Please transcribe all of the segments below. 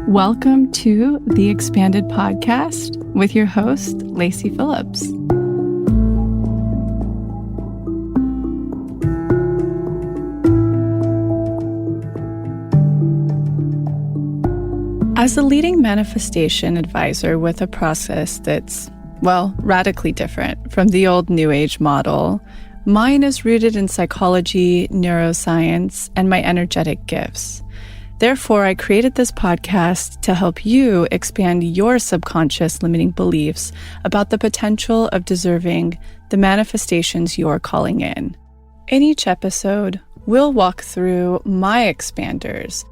Welcome to the Expanded Podcast with your host, Lacy Phillips. As a leading manifestation advisor with a process that's, radically different from the old New Age model, mine is rooted in psychology, neuroscience, and my energetic gifts. Therefore, I created this podcast to help you expand your subconscious limiting beliefs about the potential of deserving the manifestations you're calling in. In each episode, we'll walk through my expanders,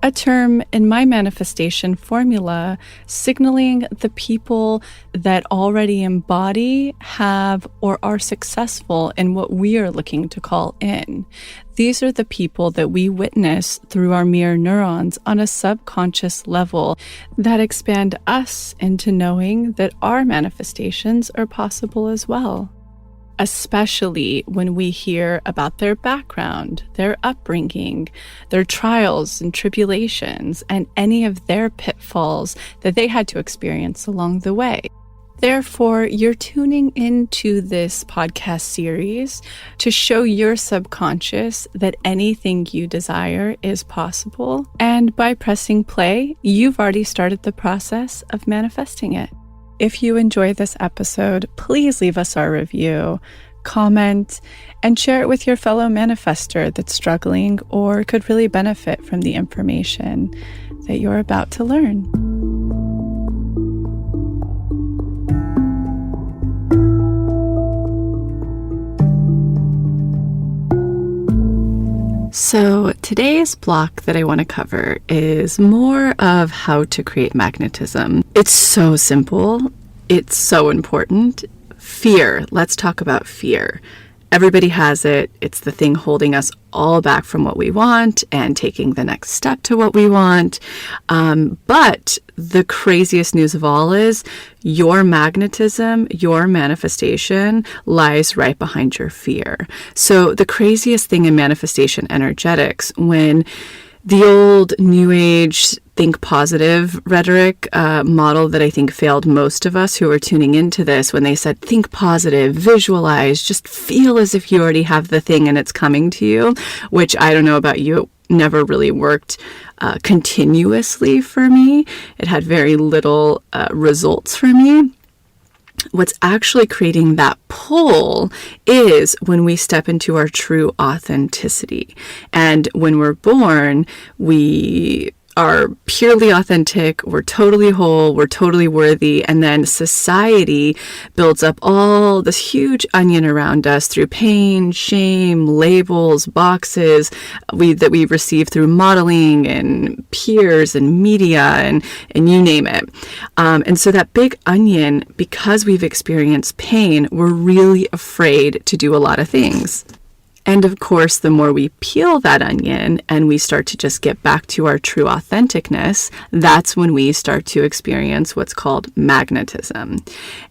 a term in my manifestation formula signaling the people that already embody, have, or are successful in what we are looking to call in. These are the people that we witness through our mirror neurons on a subconscious level that expand us into knowing that our manifestations are possible as well. Especially when we hear about their background, their upbringing, their trials and tribulations, and any of their pitfalls that they had to experience along the way. Therefore, you're tuning into this podcast series to show your subconscious that anything you desire is possible. And by pressing play, you've already started the process of manifesting it. If you enjoy this episode, please leave us our review, comment, and share it with your fellow manifestor that's struggling or could really benefit from the information that you're about to learn. So today's block that I want to cover is more of how to create magnetism. It's so simple. It's so important. Fear. Let's talk about fear. Everybody has it. It's the thing holding us all back from what we want and taking the next step to what we want. But the craziest news of all is your magnetism, your manifestation lies right behind your fear. So the craziest thing in manifestation energetics, when the old New Age think positive rhetoric model that I think failed most of us who are tuning into this, when they said think positive, visualize, just feel as if you already have the thing and it's coming to you, which I don't know about you, it never really worked continuously for me. It had very little results for me. What's actually creating that pull is when we step into our true authenticity. And when we're born, we are purely authentic, we're totally whole, we're totally worthy, and then society builds up all this huge onion around us through pain, shame, labels, boxes that we receive through modeling and peers and media and you name it. And so that big onion, because we've experienced pain, we're really afraid to do a lot of things. And of course, the more we peel that onion and we start to just get back to our true authenticness, that's when we start to experience what's called magnetism.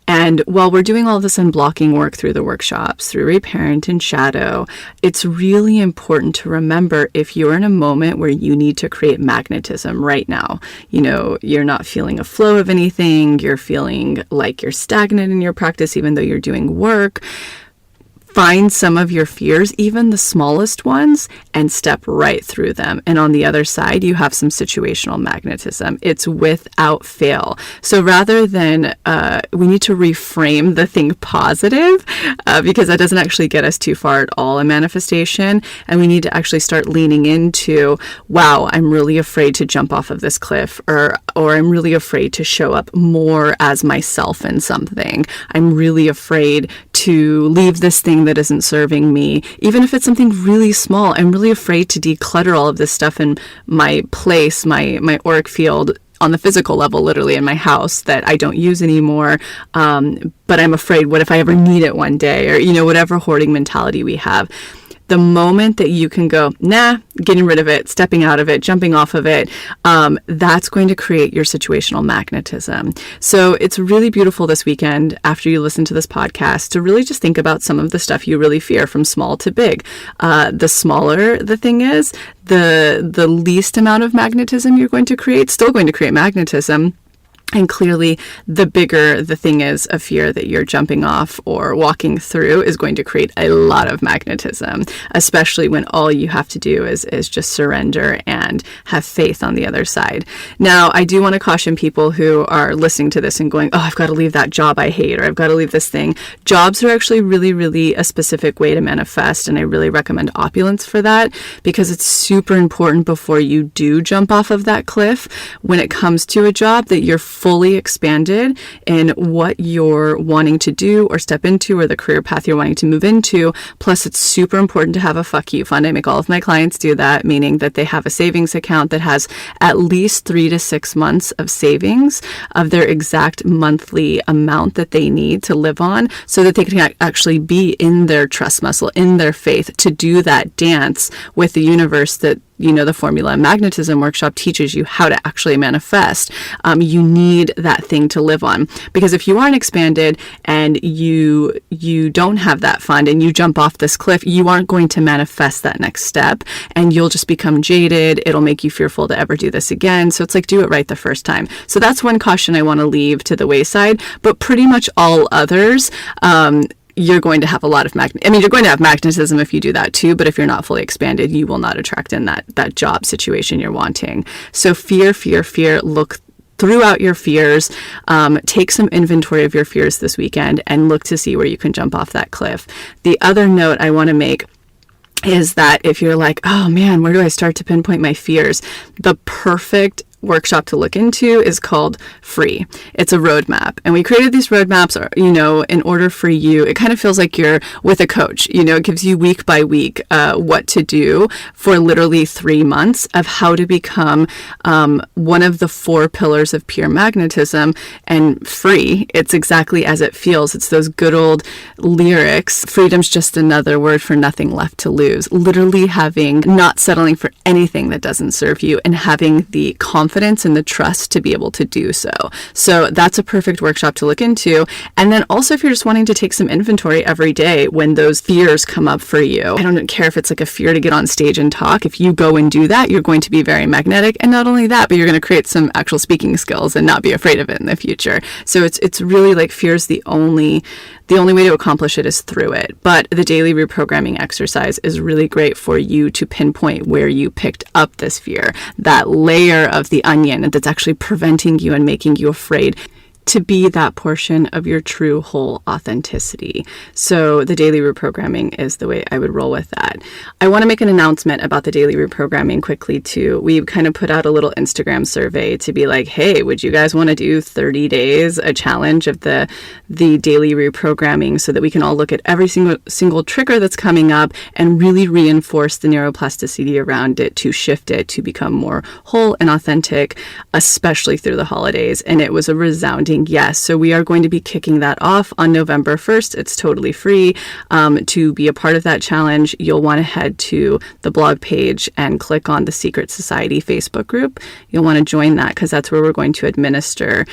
And while we're doing all this unblocking work through the workshops, through Reparent and Shadow, it's really important to remember if you're in a moment where you need to create magnetism right now, you're not feeling a flow of anything, you're feeling like you're stagnant in your practice, even though you're doing work, find some of your fears, even the smallest ones, and step right through them. And on the other side, you have some situational magnetism. It's without fail. So rather than, we need to reframe the thing positive, because that doesn't actually get us too far at all in manifestation. And we need to actually start leaning into, wow, I'm really afraid to jump off of this cliff, or I'm really afraid to show up more as myself in something. I'm really afraid to leave this thing that isn't serving me, even if it's something really small. I'm really afraid to declutter all of this stuff in my place, my auric field on the physical level, literally in my house that I don't use anymore. But I'm afraid, what if I ever need it one day? Or, whatever hoarding mentality we have. The moment that you can go, nah, getting rid of it, stepping out of it, jumping off of it, that's going to create your situational magnetism. So it's really beautiful this weekend after you listen to this podcast to really just think about some of the stuff you really fear, from small to big. The smaller the thing is, the least amount of magnetism you're going to create, still going to create magnetism. And clearly, the bigger the thing is, a fear that you're jumping off or walking through is going to create a lot of magnetism, especially when all you have to do is just surrender and have faith on the other side. Now, I do want to caution people who are listening to this and going, oh, I've got to leave that job I hate, or I've got to leave this thing. Jobs are actually really, really a specific way to manifest, and I really recommend opulence for that, because it's super important before you do jump off of that cliff when it comes to a job that you're fully expanded in what you're wanting to do or step into, or the career path you're wanting to move into. Plus, it's super important to have a fuck you fund. I make all of my clients do that, meaning that they have a savings account that has at least 3 to 6 months of savings of their exact monthly amount that they need to live on, so that they can actually be in their trust muscle, in their faith, to do that dance with the universe that, you know, the Formula Magnetism Workshop teaches you how to actually manifest. You need that thing to live on, because if you aren't expanded and you don't have that fund and you jump off this cliff, you aren't going to manifest that next step, and you'll just become jaded. It'll make you fearful to ever do this again. So it's like, do it right the first time. So that's one caution I want to leave to the wayside, but pretty much all others, you're going to have a lot of you're going to have magnetism if you do that too, but if you're not fully expanded, you will not attract in that job situation you're wanting. So fear, look throughout your fears, take some inventory of your fears this weekend and look to see where you can jump off that cliff. The other note I want to make is that if you're like, oh man, where do I start to pinpoint my fears? The perfect workshop to look into is called Free. It's a roadmap, and we created these roadmaps, in order for you. It kind of feels like you're with a coach. It gives you week by week what to do for literally 3 months of how to become one of the 4 pillars of pure magnetism. And free, it's exactly as it feels. It's those good old lyrics. Freedom's just another word for nothing left to lose. Literally not settling for anything that doesn't serve you, and having the confidence and the trust to be able to do so. So that's a perfect workshop to look into. And then also, if you're just wanting to take some inventory every day when those fears come up for you, I don't care if it's like a fear to get on stage and talk. If you go and do that, you're going to be very magnetic. And not only that, but you're going to create some actual speaking skills and not be afraid of it in the future. So it's really like fear's the only way to accomplish it is through it. But the daily reprogramming exercise is really great for you to pinpoint where you picked up this fear, that layer of the onion that's actually preventing you and making you afraid to be that portion of your true whole authenticity. So the daily reprogramming is the way I would roll with that. I want to make an announcement about the daily reprogramming quickly too. We've kind of put out a little Instagram survey to be like, hey, would you guys want to do 30 days, a challenge of the daily reprogramming, so that we can all look at every single trigger that's coming up and really reinforce the neuroplasticity around it to shift it to become more whole and authentic, especially through the holidays. And it was a resounding yes. So we are going to be kicking that off on November 1st. It's totally free. To be a part of that challenge, you'll want to head to the blog page and click on the Secret Society Facebook group. You'll want to join that, because that's where we're going to administer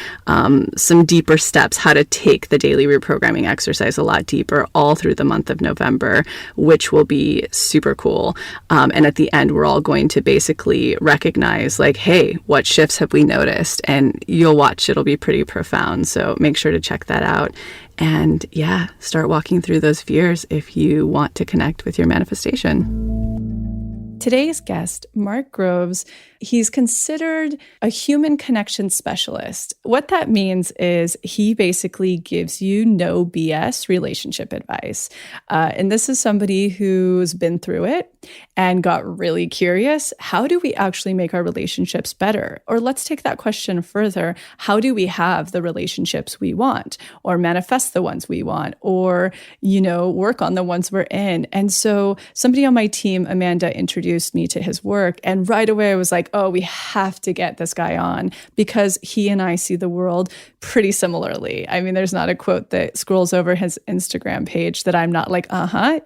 some deeper steps, how to take the daily reprogramming exercise a lot deeper all through the month of November, which will be super cool. And at the end, we're all going to basically recognize, like, hey, what shifts have we noticed? And you'll watch, it'll be pretty profound. So make sure to check that out. And yeah, start walking through those fears if you want to connect with your manifestation. Today's guest, Mark Groves, he's considered a human connection specialist. What that means is he basically gives you no BS relationship advice. And this is somebody who's been through it and got really curious. How do we actually make our relationships better? Or let's take that question further. How do we have the relationships we want, or manifest the ones we want, or, work on the ones we're in? And so somebody on my team, Amanda, introduced introduced me to his work. And right away I was like, oh, we have to get this guy on because he and I see the world pretty similarly. I mean, there's not a quote that scrolls over his Instagram page that I'm not like,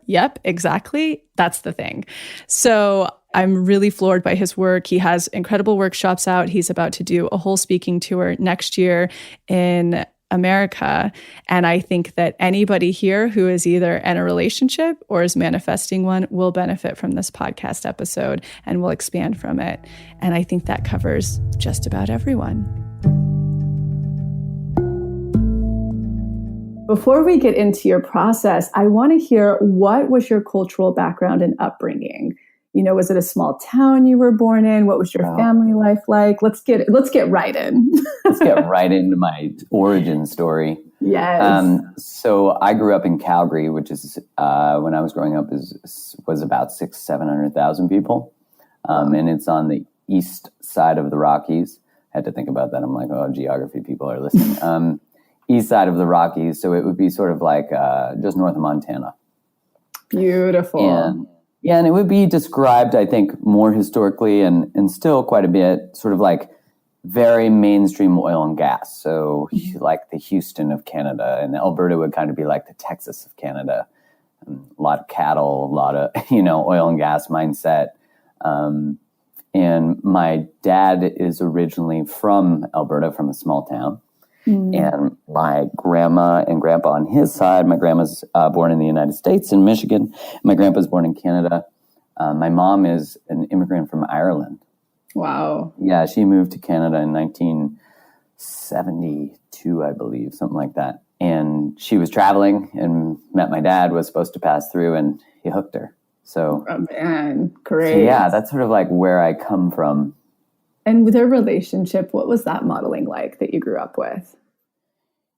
yep, exactly. That's the thing. So I'm really floored by his work. He has incredible workshops out. He's about to do a whole speaking tour next year in America. And I think that anybody here who is either in a relationship or is manifesting one will benefit from this podcast episode and will expand from it. And I think that covers just about everyone. Before we get into your process, I want to hear, what was your cultural background and upbringing? You know, was it a small town you were born in? What was your family life like? Let's get right in. Let's get right into my origin story. Yes. So I grew up in Calgary, which is when I was growing up was about 600,000-700,000 people, and it's on the east side of the Rockies. I had to think about that. I'm like, oh, geography people are listening. East side of the Rockies, so it would be sort of like just north of Montana. Beautiful. And it would be described, I think, more historically and still quite a bit, sort of like very mainstream oil and gas. So like the Houston of Canada, and Alberta would kind of be like the Texas of Canada. A lot of cattle, a lot of, oil and gas mindset. And my dad is originally from Alberta, from a small town. And my grandma and grandpa on his side, my grandma's born in the United States in Michigan. My grandpa's born in Canada. My mom is an immigrant from Ireland. Wow. Yeah, she moved to Canada in 1972, I believe, something like that. And she was traveling and met my dad, was supposed to pass through, and he hooked her. So, oh man, great. So yeah, that's sort of like where I come from. And with their relationship, what was that modeling like that you grew up with?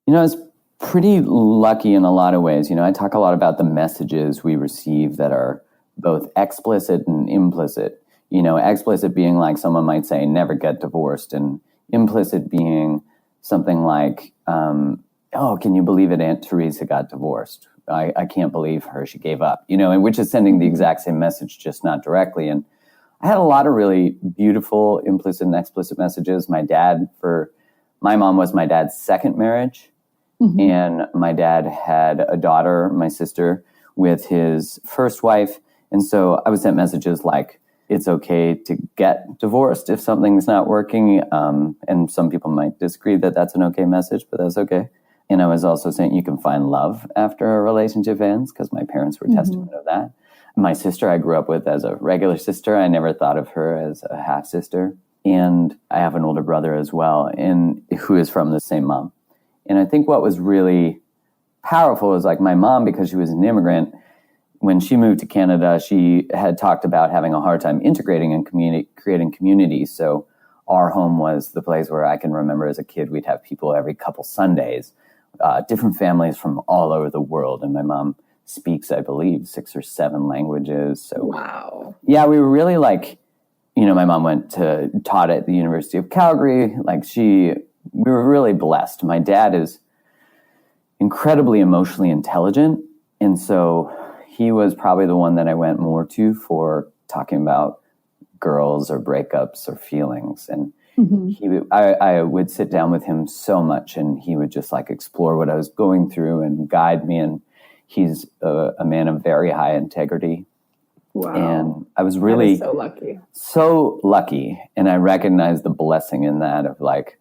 I was pretty lucky in a lot of ways. I talk a lot about the messages we receive that are both explicit and implicit. Explicit being like someone might say, never get divorced, and implicit being something like, oh, can you believe it? Aunt Teresa got divorced. I can't believe her. She gave up, and which is sending the exact same message, just not directly. And I had a lot of really beautiful implicit and explicit messages. My mom was my dad's second marriage. Mm-hmm. And my dad had a daughter, my sister, with his first wife. And so I would send messages like, it's okay to get divorced if something's not working. And some people might disagree that that's an okay message, but that's okay. And I was also saying you can find love after a relationship ends, because my parents were testament of that. My sister I grew up with as a regular sister. I never thought of her as a half sister. And I have an older brother as well, and who is from the same mom. And I think what was really powerful is like my mom, because she was an immigrant, when she moved to Canada, she had talked about having a hard time integrating and creating communities. So our home was the place where I can remember as a kid, we'd have people every couple Sundays, different families from all over the world. And my mom speaks, I believe, 6 or 7 languages. So wow. Yeah, we were really like, my mom taught at the University of Calgary. We were really blessed. My dad is incredibly emotionally intelligent. And so he was probably the one that I went more to for talking about girls or breakups or feelings. And I would sit down with him so much, and he would just like explore what I was going through and guide me. And he's a man of very high integrity. Wow. And I was really so lucky. And I recognized the blessing in that of like,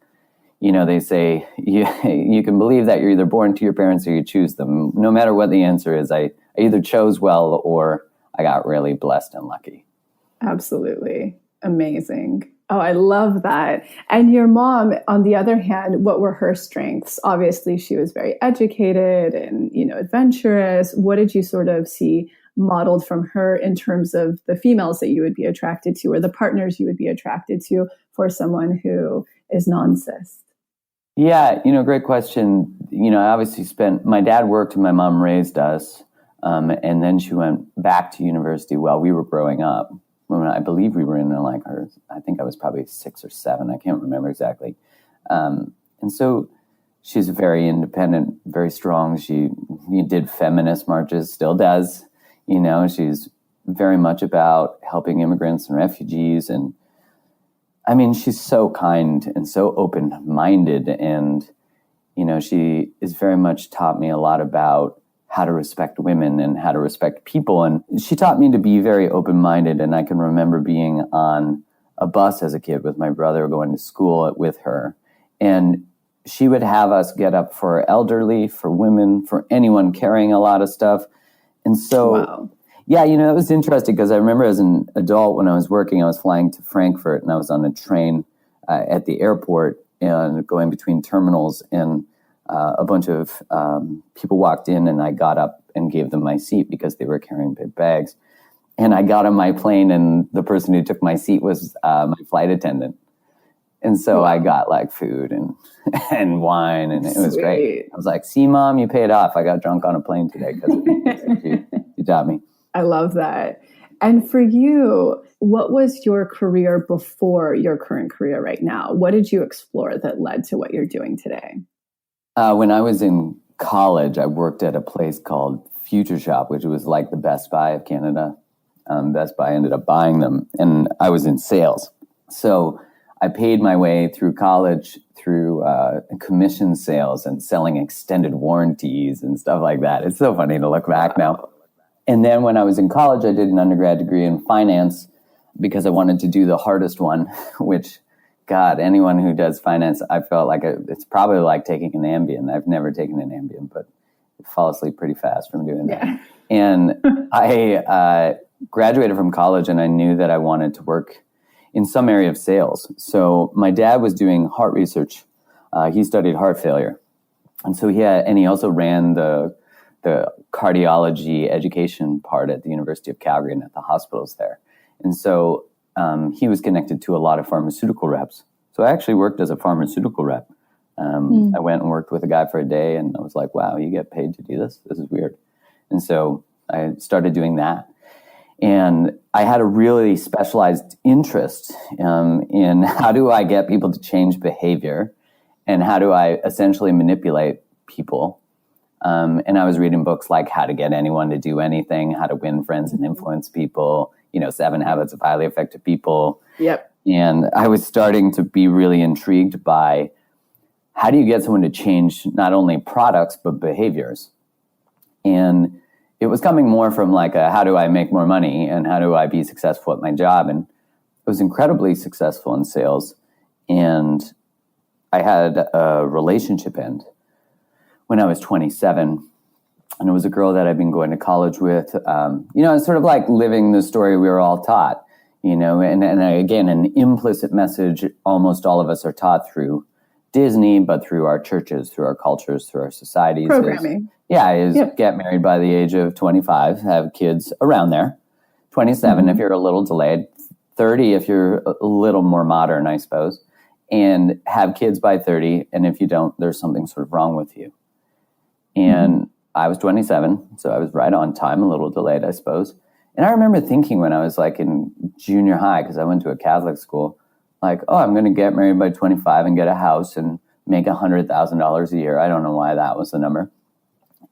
they say you can believe that you're either born to your parents or you choose them. No matter what the answer is, I either chose well or I got really blessed and lucky. Absolutely. Amazing. Oh, I love that. And your mom, on the other hand, what were her strengths? Obviously, she was very educated and, adventurous. What did you sort of see modeled from her in terms of the females that you would be attracted to or the partners you would be attracted to for someone who is non-cis? Yeah, great question. I obviously my dad worked and my mom raised us. And then she went back to university while we were growing up. When I believe we were in I think I was probably 6 or 7. I can't remember exactly. And so she's very independent, very strong. She did feminist marches, still does. She's very much about helping immigrants and refugees. And I mean, she's so kind and so open-minded. And, she is very much taught me a lot about how to respect women and how to respect people. And she taught me to be very open-minded. And I can remember being on a bus as a kid with my brother going to school with her. And she would have us get up for elderly, for women, for anyone carrying a lot of stuff. And so, wow. Yeah, it was interesting because I remember as an adult when I was working, I was flying to Frankfurt and I was on a train at the airport and going between terminals, and a bunch of people walked in and I got up and gave them my seat because they were carrying big bags. And I got on my plane and the person who took my seat was my flight attendant. And so I got like food and wine, and it was great. I was like, see, Mom, you paid off. I got drunk on a plane today because you taught me. I love that. And for you, what was your career before your current career right now? What did you explore that led to what you're doing today? When I was in college, I worked at a place called Future Shop, which was like the Best Buy of Canada. Best Buy ended up buying them, and I was in sales. So I paid my way through college through commission sales and selling extended warranties and stuff like that. It's so funny to look back now. And then when I was in college, I did an undergrad degree in finance because I wanted to do the hardest one, which, God, anyone who does finance, I felt like it's probably like taking an Ambien. I've never taken an Ambien, but I fall asleep pretty fast from doing that. Yeah. And I graduated from college and I knew that I wanted to work in some area of sales. So my dad was doing heart research. He studied heart failure. And so he also ran the cardiology education part at the University of Calgary and at the hospitals there. And so he was connected to a lot of pharmaceutical reps. So I actually worked as a pharmaceutical rep. I went and worked with a guy for a day and I was like, wow, you get paid to do this? This is weird. And so I started doing that. And I had a really specialized interest in how do I get people to change behavior and how do I essentially manipulate people. And I was reading books like How to Get Anyone to Do Anything, How to Win Friends and Influence People, 7 Habits of Highly Effective People. Yep. And I was starting to be really intrigued by how do you get someone to change not only products, but behaviors? And it was coming more from like how do I make more money and how do I be successful at my job? And I was incredibly successful in sales. And I had a relationship end when I was 27. And it was a girl that I'd been going to college with. It's sort of like living the story we were all taught, and again, an implicit message almost all of us are taught through Disney, but through our churches, through our cultures, through our societies. Programming. Get married by the age of 25, have kids around there. 27 if you're a little delayed, 30 if you're a little more modern, I suppose, and have kids by 30. And if you don't, there's something sort of wrong with you. And I was 27, so I was right on time, a little delayed, I suppose. And I remember thinking when I was like in junior high, because I went to a Catholic school, like, oh, I'm going to get married by 25 and get a house and make $100,000 a year. I don't know why that was the number.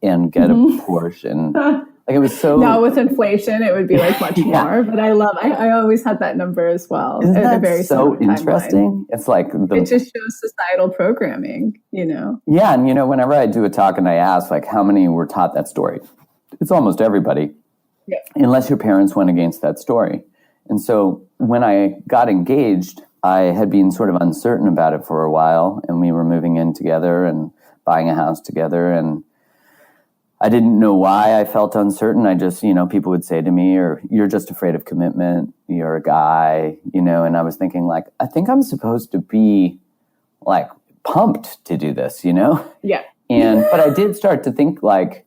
And get a Porsche. And like it was so... Now with inflation, it would be like much more. But I always had that number as well. Isn't that so interesting? It's like... It just shows societal programming, Yeah, and whenever I do a talk and I ask, like, how many were taught that story? It's almost everybody. Yeah. Unless your parents went against that story. And so when I got engaged, I had been sort of uncertain about it for a while, and we were moving in together and buying a house together, and I didn't know why I felt uncertain. I just, people would say to me, or you're just afraid of commitment, you're a guy, and I was thinking like, I think I'm supposed to be like pumped to do this, Yeah. But I did start to think like,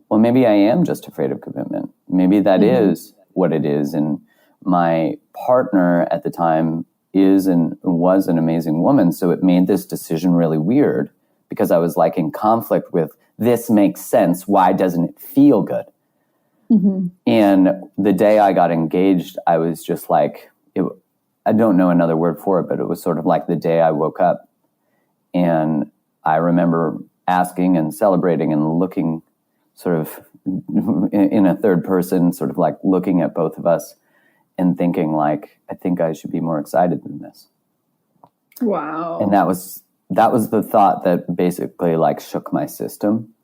well, maybe I am just afraid of commitment. Maybe that is what it is. And my partner at the time is and was an amazing woman. So it made this decision really weird because I was like in conflict with, this makes sense. Why doesn't it feel good? And the day I got engaged, I was just like, I don't know another word for it, but it was sort of like the day I woke up. And I remember asking and celebrating and looking sort of in a third person, sort of like looking at both of us and thinking like, I think I should be more excited than this. Wow. And that was the thought that basically like shook my system.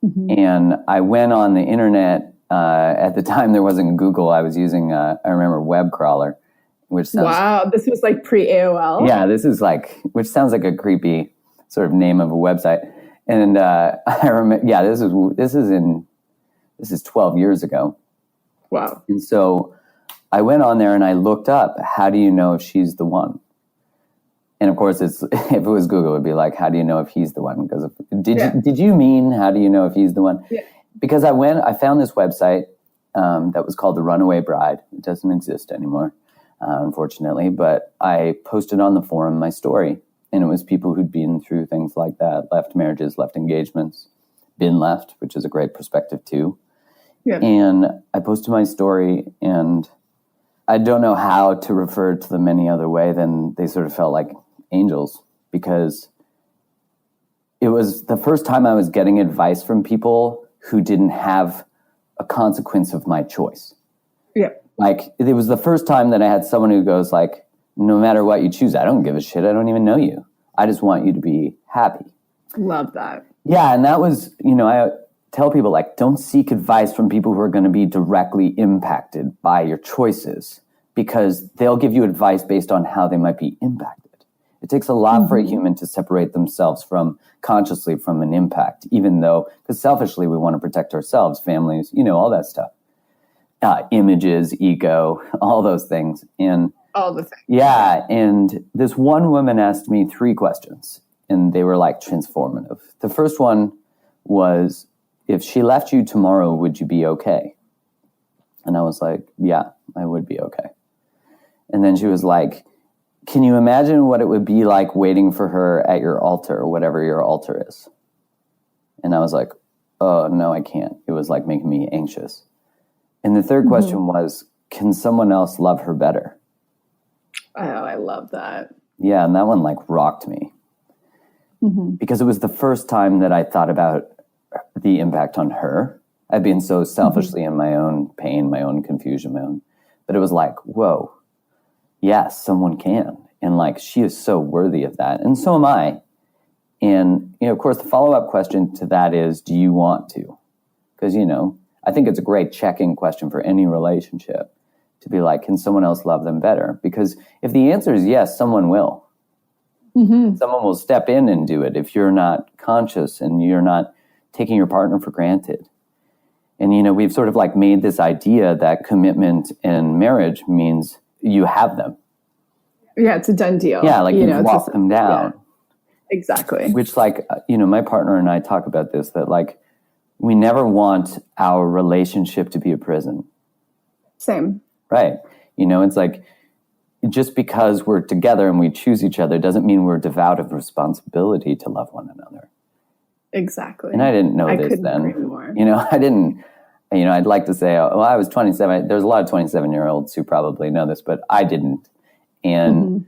Mm-hmm. And I went on the internet. At the time, there wasn't Google. I was using, I remember, web crawler, which sounds... Wow, this was like pre-AOL? Yeah, this is like, which sounds like a creepy sort of name of a website. And I remember, yeah, this is 12 years ago. Wow. And so I went on there and I looked up, how do you know if she's the one? And of course, if it was Google, it would be like, how do you know if he's the one? Because did you mean, how do you know if he's the one? Yeah. Because I found this website that was called The Runaway Bride. It doesn't exist anymore, unfortunately. But I posted on the forum my story. And it was people who'd been through things like that, left marriages, left engagements, been left, which is a great perspective too. Yeah. And I posted my story, and I don't know how to refer to them any other way than they sort of felt like angels, because it was the first time I was getting advice from people who didn't have a consequence of my choice. Yeah. Like, it was the first time that I had someone who goes like, no matter what you choose, I don't give a shit. I don't even know you. I just want you to be happy. Love that. Yeah. And that was, I tell people, like, don't seek advice from people who are going to be directly impacted by your choices, because they'll give you advice based on how they might be impacted. It takes a lot for a human to separate themselves consciously from an impact, even though, because selfishly we want to protect ourselves, families, all that stuff. Images, ego, all those things. And all the things. Yeah. And this one woman asked me 3 questions, and they were like transformative. The first one was, if she left you tomorrow, would you be okay? And I was like, yeah, I would be okay. And then she was like, can you imagine what it would be like waiting for her at your altar, or whatever your altar is? And I was like, oh, no, I can't. It was like making me anxious. And the third question was, can someone else love her better? Oh, I love that. Yeah, and that one like rocked me. Because it was the first time that I thought about the impact on her. I'd been so selfishly in my own pain, my own confusion, but it was like, whoa, yes, someone can. And like, she is so worthy of that. And so am I. And, of course, the follow-up question to that is, do you want to? Because, I think it's a great check-in question for any relationship, to be like, can someone else love them better? Because if the answer is yes, someone will. Someone will step in and do it if you're not conscious and you're not taking your partner for granted. And, we've sort of like made this idea that commitment and marriage means you have them. Yeah, it's a done deal. Yeah, like you've locked them down. Yeah, exactly. Which like, my partner and I talk about this, that like, we never want our relationship to be a prison. Same. Right. It's like, just because we're together and we choose each other doesn't mean we're devout of responsibility to love one another. Exactly. And I didn't know this then. Agree more. I didn't, I'd like to say, I was 27. There's a lot of 27-year-olds who probably know this, but I didn't. And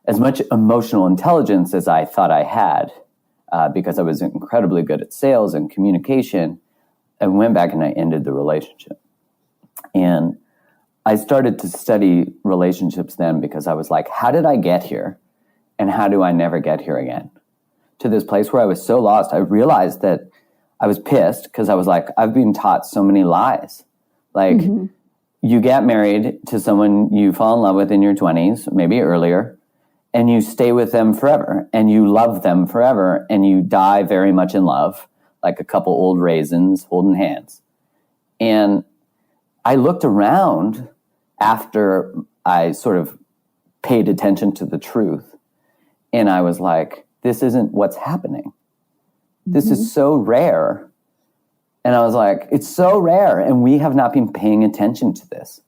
as much emotional intelligence as I thought I had, because I was incredibly good at sales and communication, I went back and I ended the relationship. And I started to study relationships then, because I was like, how did I get here? And how do I never get here again? To this place where I was so lost. I realized that I was pissed because I was like, I've been taught so many lies. Like, you get married to someone you fall in love with in your 20s, maybe earlier, and you stay with them forever, and you love them forever, and you die very much in love, like a couple old raisins holding hands. And I looked around after I sort of paid attention to the truth, and I was like, this isn't what's happening. This is so rare. And I was like, it's so rare, and we have not been paying attention to this.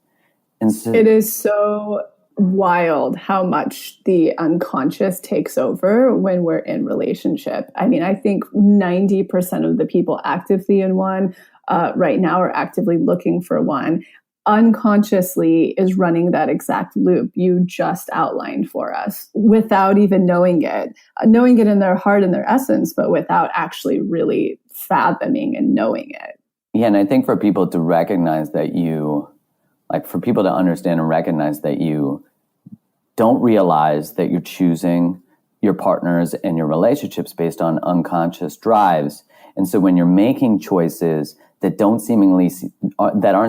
And so, it is so wild how much the unconscious takes over when we're in relationship. I mean, I think 90% of the people actively in one right now are actively looking for one. Unconsciously is running that exact loop you just outlined for us without even knowing it in their heart and their essence, but without actually really fathoming and knowing it. Yeah, and I think for people to recognize that for people to understand and recognize that you don't realize that you're choosing your partners and your relationships based on unconscious drives. And so when you're making choices that aren't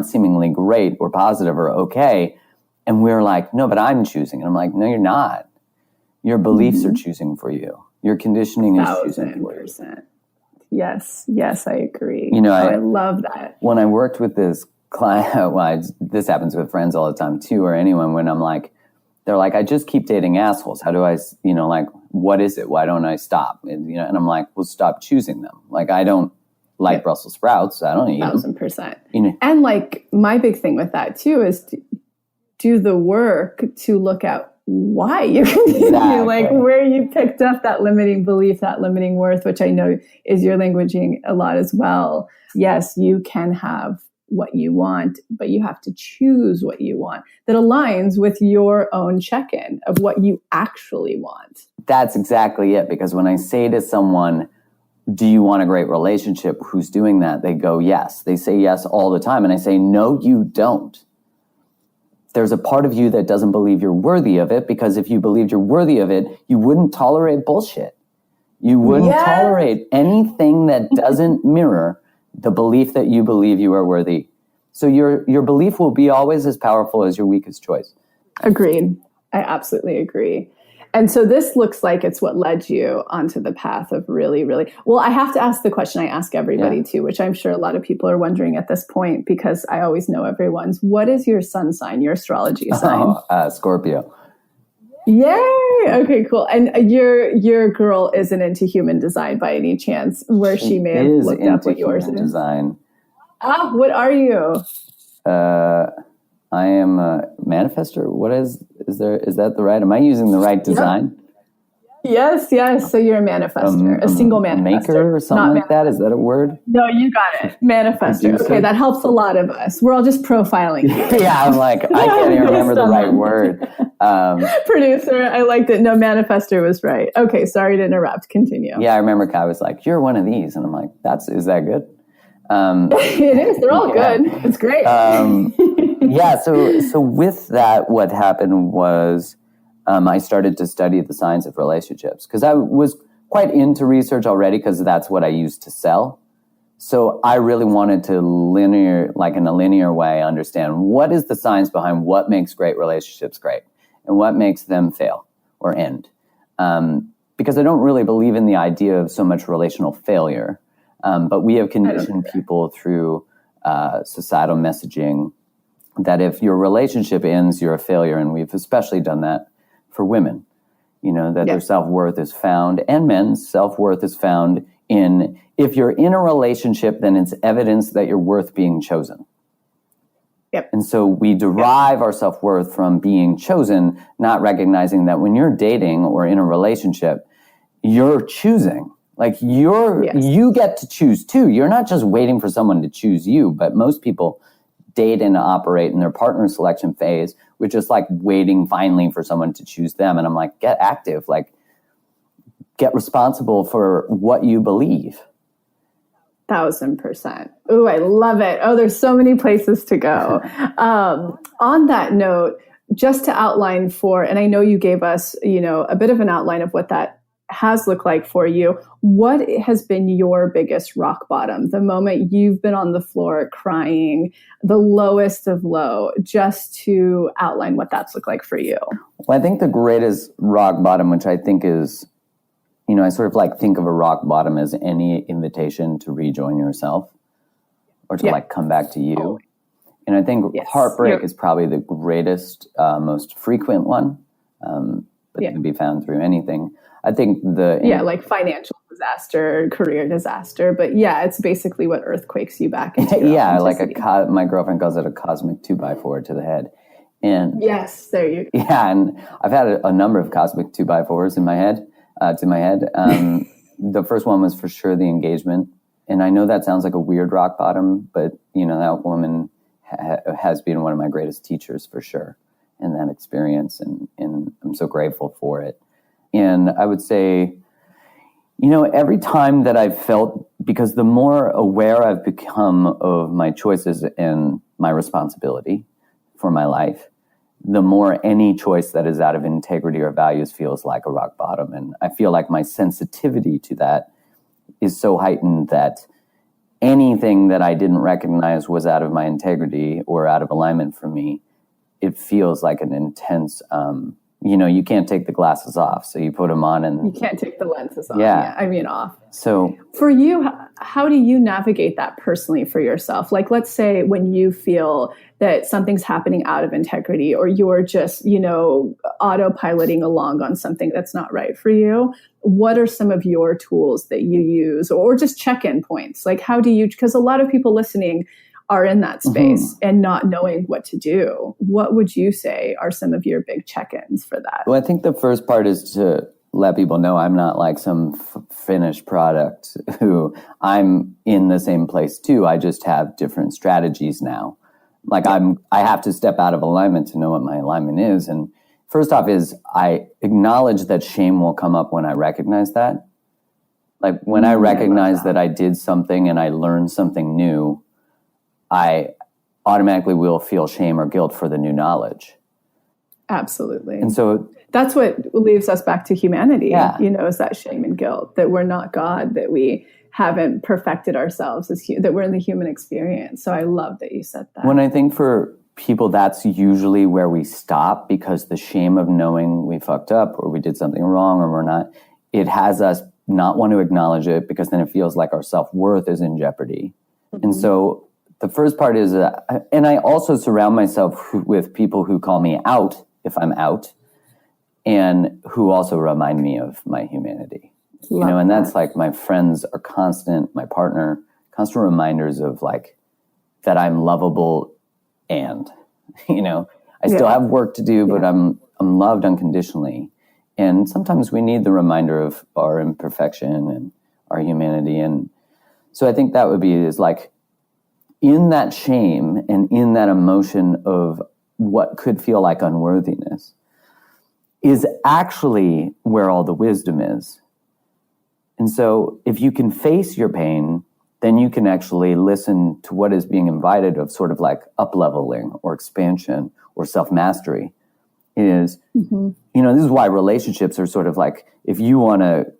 seemingly great or positive or okay, and we're like, no, but I'm choosing. And I'm like, no, you're not. Your beliefs are choosing for you. Your conditioning is choosing for you. 1,000%. Yes, I agree. I love that. When I worked with this client, this happens with friends all the time too, or anyone, when I'm like, they're like, I just keep dating assholes. How do I, what is it? Why don't I stop? And I'm like, well, stop choosing them. Like, I don't like Brussels sprouts. I don't eat 1,000%. And my big thing with that too is to do the work to look at why you continue, where you picked up that limiting belief, that limiting worth, which I know is your languaging a lot as well. Yes, you can have what you want, but you have to choose what you want that aligns with your own check-in of what you actually want. That's exactly it. Because when I say to someone, do you want a great relationship? Who's doing that? They go, yes. They say yes all the time. And I say, no, you don't. There's a part of you that doesn't believe you're worthy of it, because if you believed you're worthy of it, you wouldn't tolerate bullshit. You wouldn't tolerate anything that doesn't mirror the belief that you believe you are worthy. So your belief will be always as powerful as your weakest choice. Agreed. I absolutely agree. And so this looks like it's what led you onto the path of really, really, well, I have to ask the question I ask everybody too, which I'm sure a lot of people are wondering at this point, because I always know everyone's. What is your sun sign, your astrology sign? Scorpio. Yay! Okay, cool. And your girl isn't into human design by any chance, where she may have looked up what yours is? Design. What are you? I am a manifester. What is that the right? Am I using the right design? Yes. So you're a manifester, a single manifester. Maker or something like that? Is that a word? No, you got it. Manifester. Okay, that helps a lot of us. We're all just profiling. Yeah, I'm like, I can't even remember the right word. Producer, I liked it. No, manifester was right. Okay, sorry to interrupt. Continue. Yeah, I remember Kai was like, you're one of these. And I'm like, is that good? It is. They're all good. It's great. Yeah. So with that, what happened was I started to study the science of relationships, because I was quite into research already, because that's what I used to sell. So I really wanted to in a linear way, understand what is the science behind what makes great relationships great and what makes them fail or end. Because I don't really believe in the idea of so much relational failure. But we have conditioned people through societal messaging that if your relationship ends, you're a failure. And we've especially done that for women, that their self-worth is found, and men's self-worth is found in, if you're in a relationship, then it's evidence that you're worth being chosen. Yep. And so we derive our self-worth from being chosen, not recognizing that when you're dating or in a relationship, you're choosing. Like you get to choose too. You're not just waiting for someone to choose you, but most people date and operate in their partner selection phase, which is like waiting finally for someone to choose them. And I'm like, get active, get responsible for what you believe. 1,000%. Ooh, I love it. Oh, there's so many places to go. On that note, just to outline and I know you gave us, a bit of an outline of what that has looked like for you. What has been your biggest rock bottom? The moment you've been on the floor crying, the lowest of low, just to outline what that's looked like for you. Well, I think the greatest rock bottom, which I think is, I sort of think of a rock bottom as any invitation to rejoin yourself or to come back to you. Oh. And I think heartbreak is probably the greatest, most frequent one, but it can be found through anything. I think like financial disaster, career disaster, but it's basically what earthquakes you back into. My girlfriend calls it a cosmic 2x4 to the head. And yes, there you go. Yeah, and I've had a number of cosmic 2x4s in my head, to my head. The first one was for sure the engagement. And I know that sounds like a weird rock bottom, but that woman has been one of my greatest teachers for sure in that experience. And I'm so grateful for it. And I would say, Every time that I've felt, because the more aware I've become of my choices and my responsibility for my life, the more any choice that is out of integrity or values feels like a rock bottom. And I feel like my sensitivity to that is so heightened that anything that I didn't recognize was out of my integrity or out of alignment for me, it feels like an intense, you can't take the glasses off. So you put them on and... You can't take the lenses off. Yeah. Off. So for you, how do you navigate that personally for yourself? Like, let's say when you feel that something's happening out of integrity, or you're just, autopiloting along on something that's not right for you. What are some of your tools that you use, or just check-in points? Like, how do you, because a lot of people listening are in that space and not knowing what to do. What would you say are some of your big check-ins for that? Well, I think the first part is to let people know I'm not like some finished product who I'm in the same place too. I just have different strategies now. Like I have to step out of alignment to know what my alignment is. And first off is I acknowledge that shame will come up when I recognize that. Like when I recognize that I did something and I learned something new, I automatically will feel shame or guilt for the new knowledge. Absolutely. And so that's what leaves us back to humanity, yeah. Is that shame and guilt, that we're not God, that we haven't perfected ourselves, that we're in the human experience. So I love that you said that. When I think for people, that's usually where we stop, because the shame of knowing we fucked up or we did something wrong or we're not, it has us not want to acknowledge it, because then it feels like our self-worth is in jeopardy. And so the first part is, and I also surround myself with people who call me out if I'm out, and who also remind me of my humanity. And that's like my friends are constant, my partner, constant reminders of like that I'm lovable, and I still have work to do, but I'm loved unconditionally. And sometimes we need the reminder of our imperfection and our humanity. And so I think that would be is like, in that shame and in that emotion of what could feel like unworthiness is actually where all the wisdom is. And so if you can face your pain, then you can actually listen to what is being invited of sort of like up-leveling or expansion or self-mastery. Is, this is why relationships are sort of like, if you want to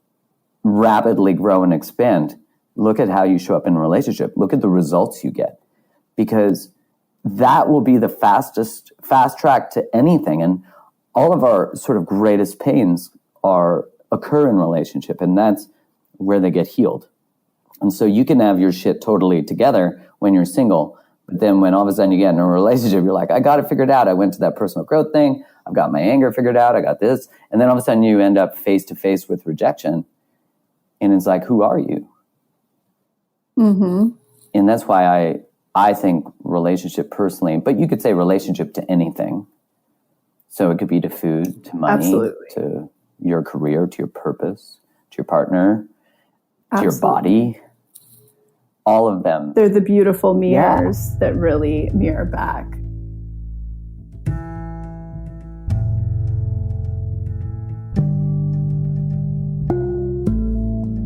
rapidly grow and expand, look at how you show up in a relationship. Look at the results you get, because that will be the fast track to anything. And all of our sort of greatest pains occur in relationship, and that's where they get healed. And so you can have your shit totally together when you're single, but then when all of a sudden you get in a relationship, you're like, I got it figured out. I went to that personal growth thing. I've got my anger figured out. I got this. And then all of a sudden you end up face to face with rejection. And it's like, who are you? And that's why I think relationship personally, but you could say relationship to anything. So it could be to food, to money, to your career, to your purpose, to your partner, to your body, all of them. They're the beautiful mirrors that really mirror back.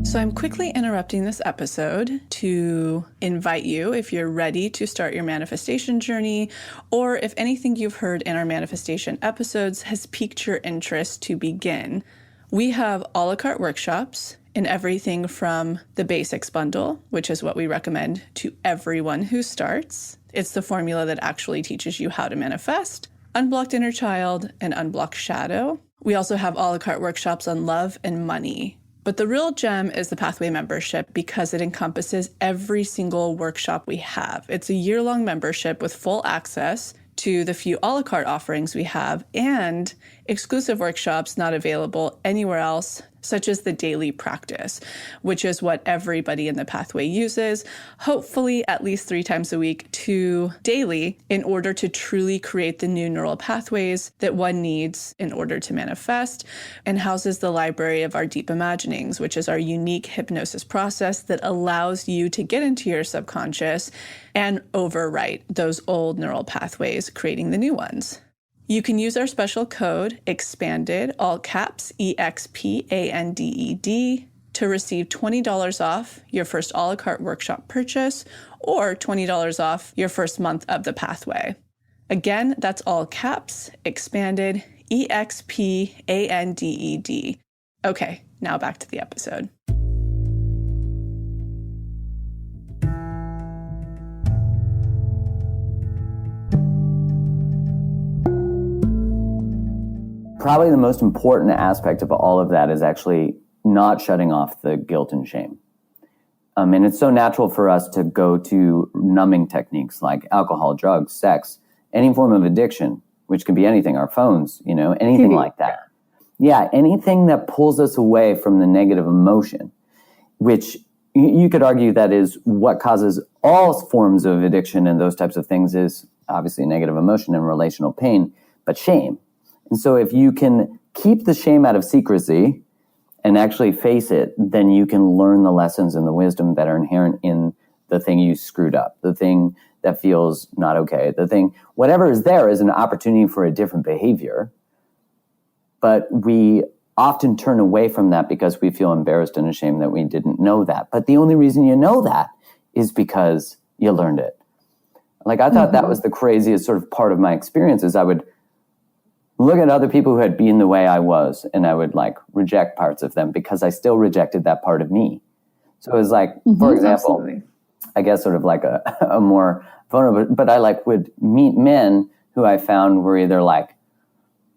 So I'm quickly interrupting this episode to invite you, if you're ready to start your manifestation journey, or if anything you've heard in our manifestation episodes has piqued your interest to begin. We have a la carte workshops in everything from the basics bundle, which is what we recommend to everyone who starts. It's the formula that actually teaches you how to manifest, unblocked inner child, and unblocked shadow. We also have a la carte workshops on love and money. But the real gem is the Pathway membership, because it encompasses every single workshop we have. It's a year-long membership with full access to the few a la carte offerings we have, and exclusive workshops not available anywhere else, such as the daily practice, which is what everybody in the Pathway uses, hopefully at least 3 times a week to daily, in order to truly create the new neural pathways that one needs in order to manifest, and houses the library of our deep imaginings, which is our unique hypnosis process that allows you to get into your subconscious and overwrite those old neural pathways, creating the new ones. You can use our special code, EXPANDED, all caps, EXPANDED, to receive $20 off your first a la carte workshop purchase or $20 off your first month of the pathway. Again, that's all caps, expanded, EXPANDED. Okay, now back to the episode. Probably the most important aspect of all of that is actually not shutting off the guilt and shame. And it's so natural for us to go to numbing techniques like alcohol, drugs, sex, any form of addiction, which can be anything, our phones, anything like that. Yeah, anything that pulls us away from the negative emotion, which you could argue that is what causes all forms of addiction and those types of things is obviously negative emotion and relational pain, but shame. And so if you can keep the shame out of secrecy and actually face it, then you can learn the lessons and the wisdom that are inherent in the thing you screwed up, the thing that feels not okay, the thing, whatever is there is an opportunity for a different behavior. But we often turn away from that because we feel embarrassed and ashamed that we didn't know that. But the only reason you know that is because you learned it. Like I thought that was the craziest sort of part of my experience is I would look at other people who had been the way I was, and I would like reject parts of them because I still rejected that part of me. So it was like, for example, I guess sort of like a more vulnerable, but I like would meet men who I found were either like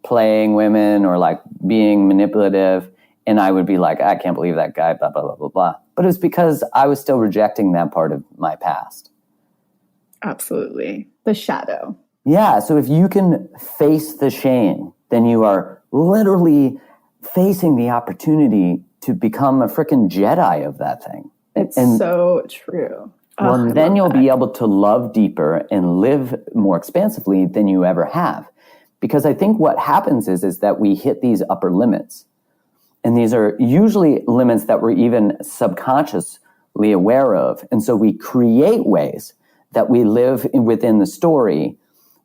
playing women or like being manipulative. And I would be like, I can't believe that guy, blah, blah, blah, blah, blah. But it's because I was still rejecting that part of my past. Absolutely. The shadow. Yeah, so if you can face the shame, then you are literally facing the opportunity to become a freaking Jedi of that thing. It's so true. Well, then you'll be able to love deeper and live more expansively than you ever have. Because I think what happens is that we hit these upper limits. And these are usually limits that we're even subconsciously aware of. And so we create ways that we live within the story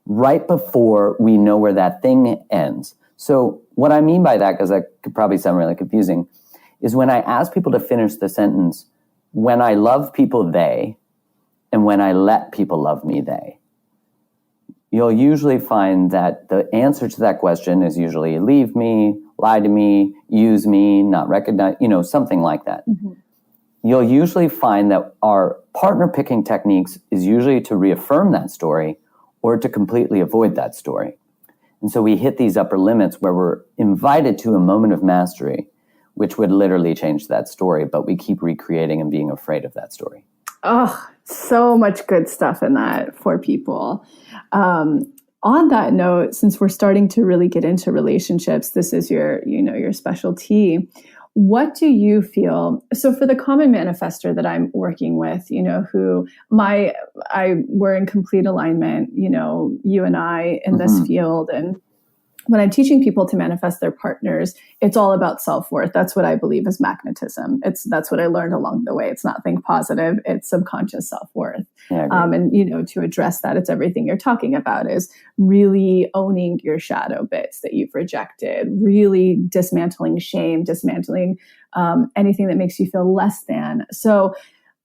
right before we know where that thing ends. So what I mean by that, because that could probably sound really confusing, is when I ask people to finish the sentence, when I love people, they, and when I let people love me, they, you'll usually find that the answer to that question is usually leave me, lie to me, use me, not recognize, something like that. Mm-hmm. You'll usually find that our partner picking techniques is usually to reaffirm that story or to completely avoid that story. And so we hit these upper limits where we're invited to a moment of mastery, which would literally change that story, but we keep recreating and being afraid of that story. Oh, so much good stuff in that for people. On that note, since we're starting to really get into relationships, this is your specialty. What do you feel? So for the common manifestor that I'm working with, we're in complete alignment, you and I in this field. And when I'm teaching people to manifest their partners, it's all about self-worth. That's what I believe is magnetism. That's what I learned along the way. It's not think positive, it's subconscious self-worth. Yeah, and to address that, it's everything you're talking about is really owning your shadow bits that you've rejected, really dismantling shame, dismantling anything that makes you feel less than. So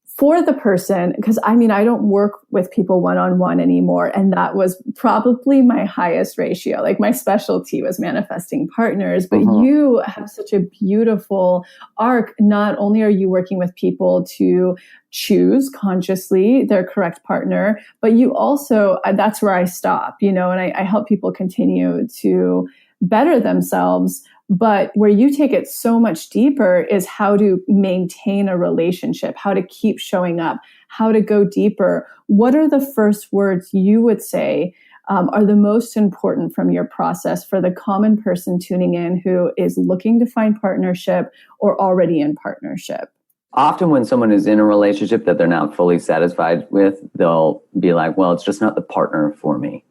for the person, because I don't work with people one-on-one anymore. And that was probably my highest ratio. Like my specialty was manifesting partners, but you have such a beautiful arc. Not only are you working with people to choose consciously their correct partner, but you also, that's where I stop, and I help people continue to better themselves. But where you take it so much deeper is how to maintain a relationship, how to keep showing up, how to go deeper. What are the first words you would say are the most important from your process for the common person tuning in who is looking to find partnership or already in partnership? Often when someone is in a relationship that they're not fully satisfied with, they'll be like, well, it's just not the partner for me.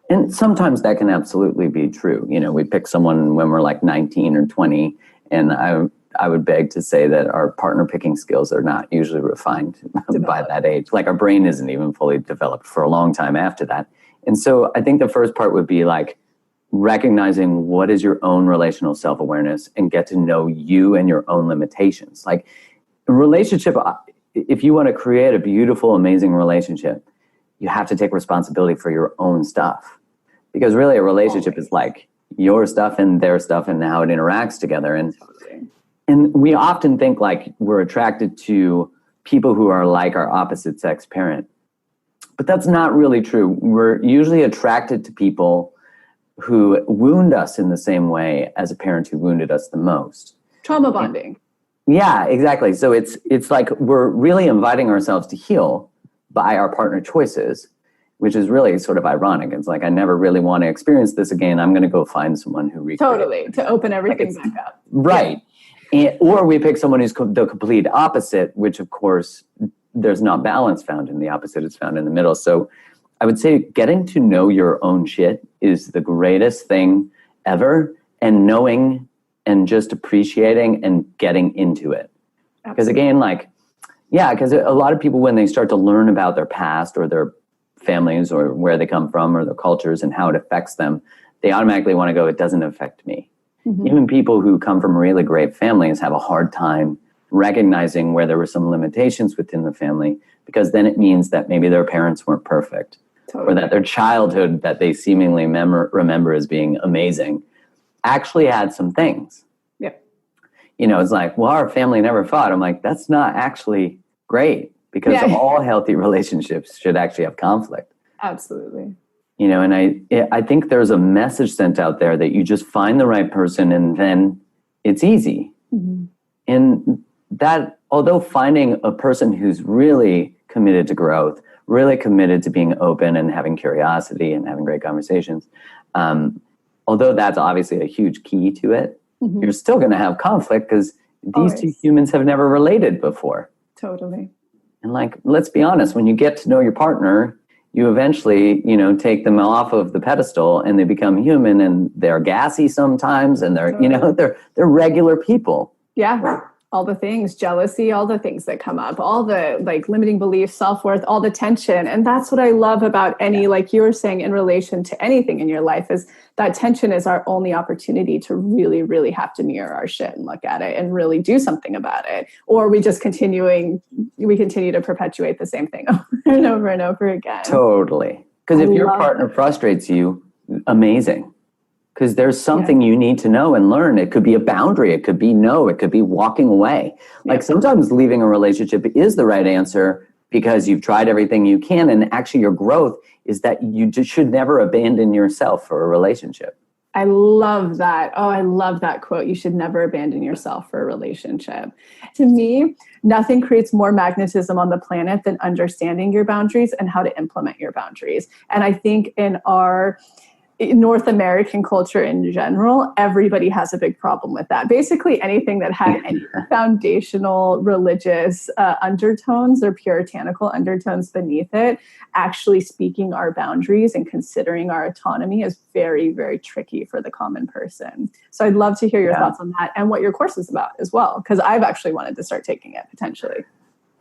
And sometimes that can absolutely be true. We pick someone when we're like 19 or 20, and I would beg to say that our partner picking skills are not usually refined by that age. Like our brain isn't even fully developed for a long time after that. And so I think the first part would be like, recognizing what is your own relational self-awareness and get to know you and your own limitations. Like a relationship, if you want to create a beautiful, amazing relationship, you have to take responsibility for your own stuff. Because really a relationship is like your stuff and their stuff and how it interacts together. And we often think like we're attracted to people who are like our opposite sex parent. But that's not really true. We're usually attracted to people who wound us in the same way as a parent who wounded us the most. Trauma bonding. Yeah, exactly. So it's like we're really inviting ourselves to heal by our partner choices, which is really sort of ironic. It's like, I never really want to experience this again. I'm going to go find someone who recreates. Totally, to open everything back up. Right. Yeah. Or we pick someone who's the complete opposite, which of course, there's not balance found in the opposite. It's found in the middle. So I would say getting to know your own shit is the greatest thing ever. And knowing and just appreciating and getting into it. Because again, because a lot of people, when they start to learn about their past or their families or where they come from or their cultures and how it affects them, they automatically want to go, it doesn't affect me. Mm-hmm. Even people who come from really great families have a hard time recognizing where there were some limitations within the family, because then it means that maybe their parents weren't perfect. Totally. Or that their childhood that they seemingly remember as being amazing actually had some things. Yep. It's like, well, our family never fought. I'm like, that's not actually great, because all healthy relationships should actually have conflict. Absolutely. And I think there's a message sent out there that you just find the right person and then it's easy. Mm-hmm. And that, although finding a person who's really committed to growth, really committed to being open and having curiosity and having great conversations, although that's obviously a huge key to it, mm-hmm. you're still going to have conflict because these two humans have never related before. Totally. And let's be honest, when you get to know your partner, you eventually, take them off of the pedestal and they become human, and they're gassy sometimes, and they're, they're regular people. Yeah. All the things, jealousy, all the things that come up, all the limiting beliefs, self-worth, all the tension. And that's what I love about any, like you were saying, in relation to anything in your life, is that tension is our only opportunity to really, really have to mirror our shit and look at it and really do something about it. Or we continue to perpetuate the same thing over and over and over again. Totally. Because if your partner frustrates you, amazing. Because there's something you need to know and learn. It could be a boundary. It could be no. It could be walking away. Sometimes leaving a relationship is the right answer because you've tried everything you can. And actually your growth is that you just should never abandon yourself for a relationship. I love that. Oh, I love that quote. You should never abandon yourself for a relationship. To me, nothing creates more magnetism on the planet than understanding your boundaries and how to implement your boundaries. And I think in our North American culture in general, everybody has a big problem with that. Basically, anything that had any foundational religious undertones or puritanical undertones beneath it, actually speaking our boundaries and considering our autonomy is very, very tricky for the common person. So I'd love to hear your thoughts on that and what your course is about as well, because I've actually wanted to start taking it potentially.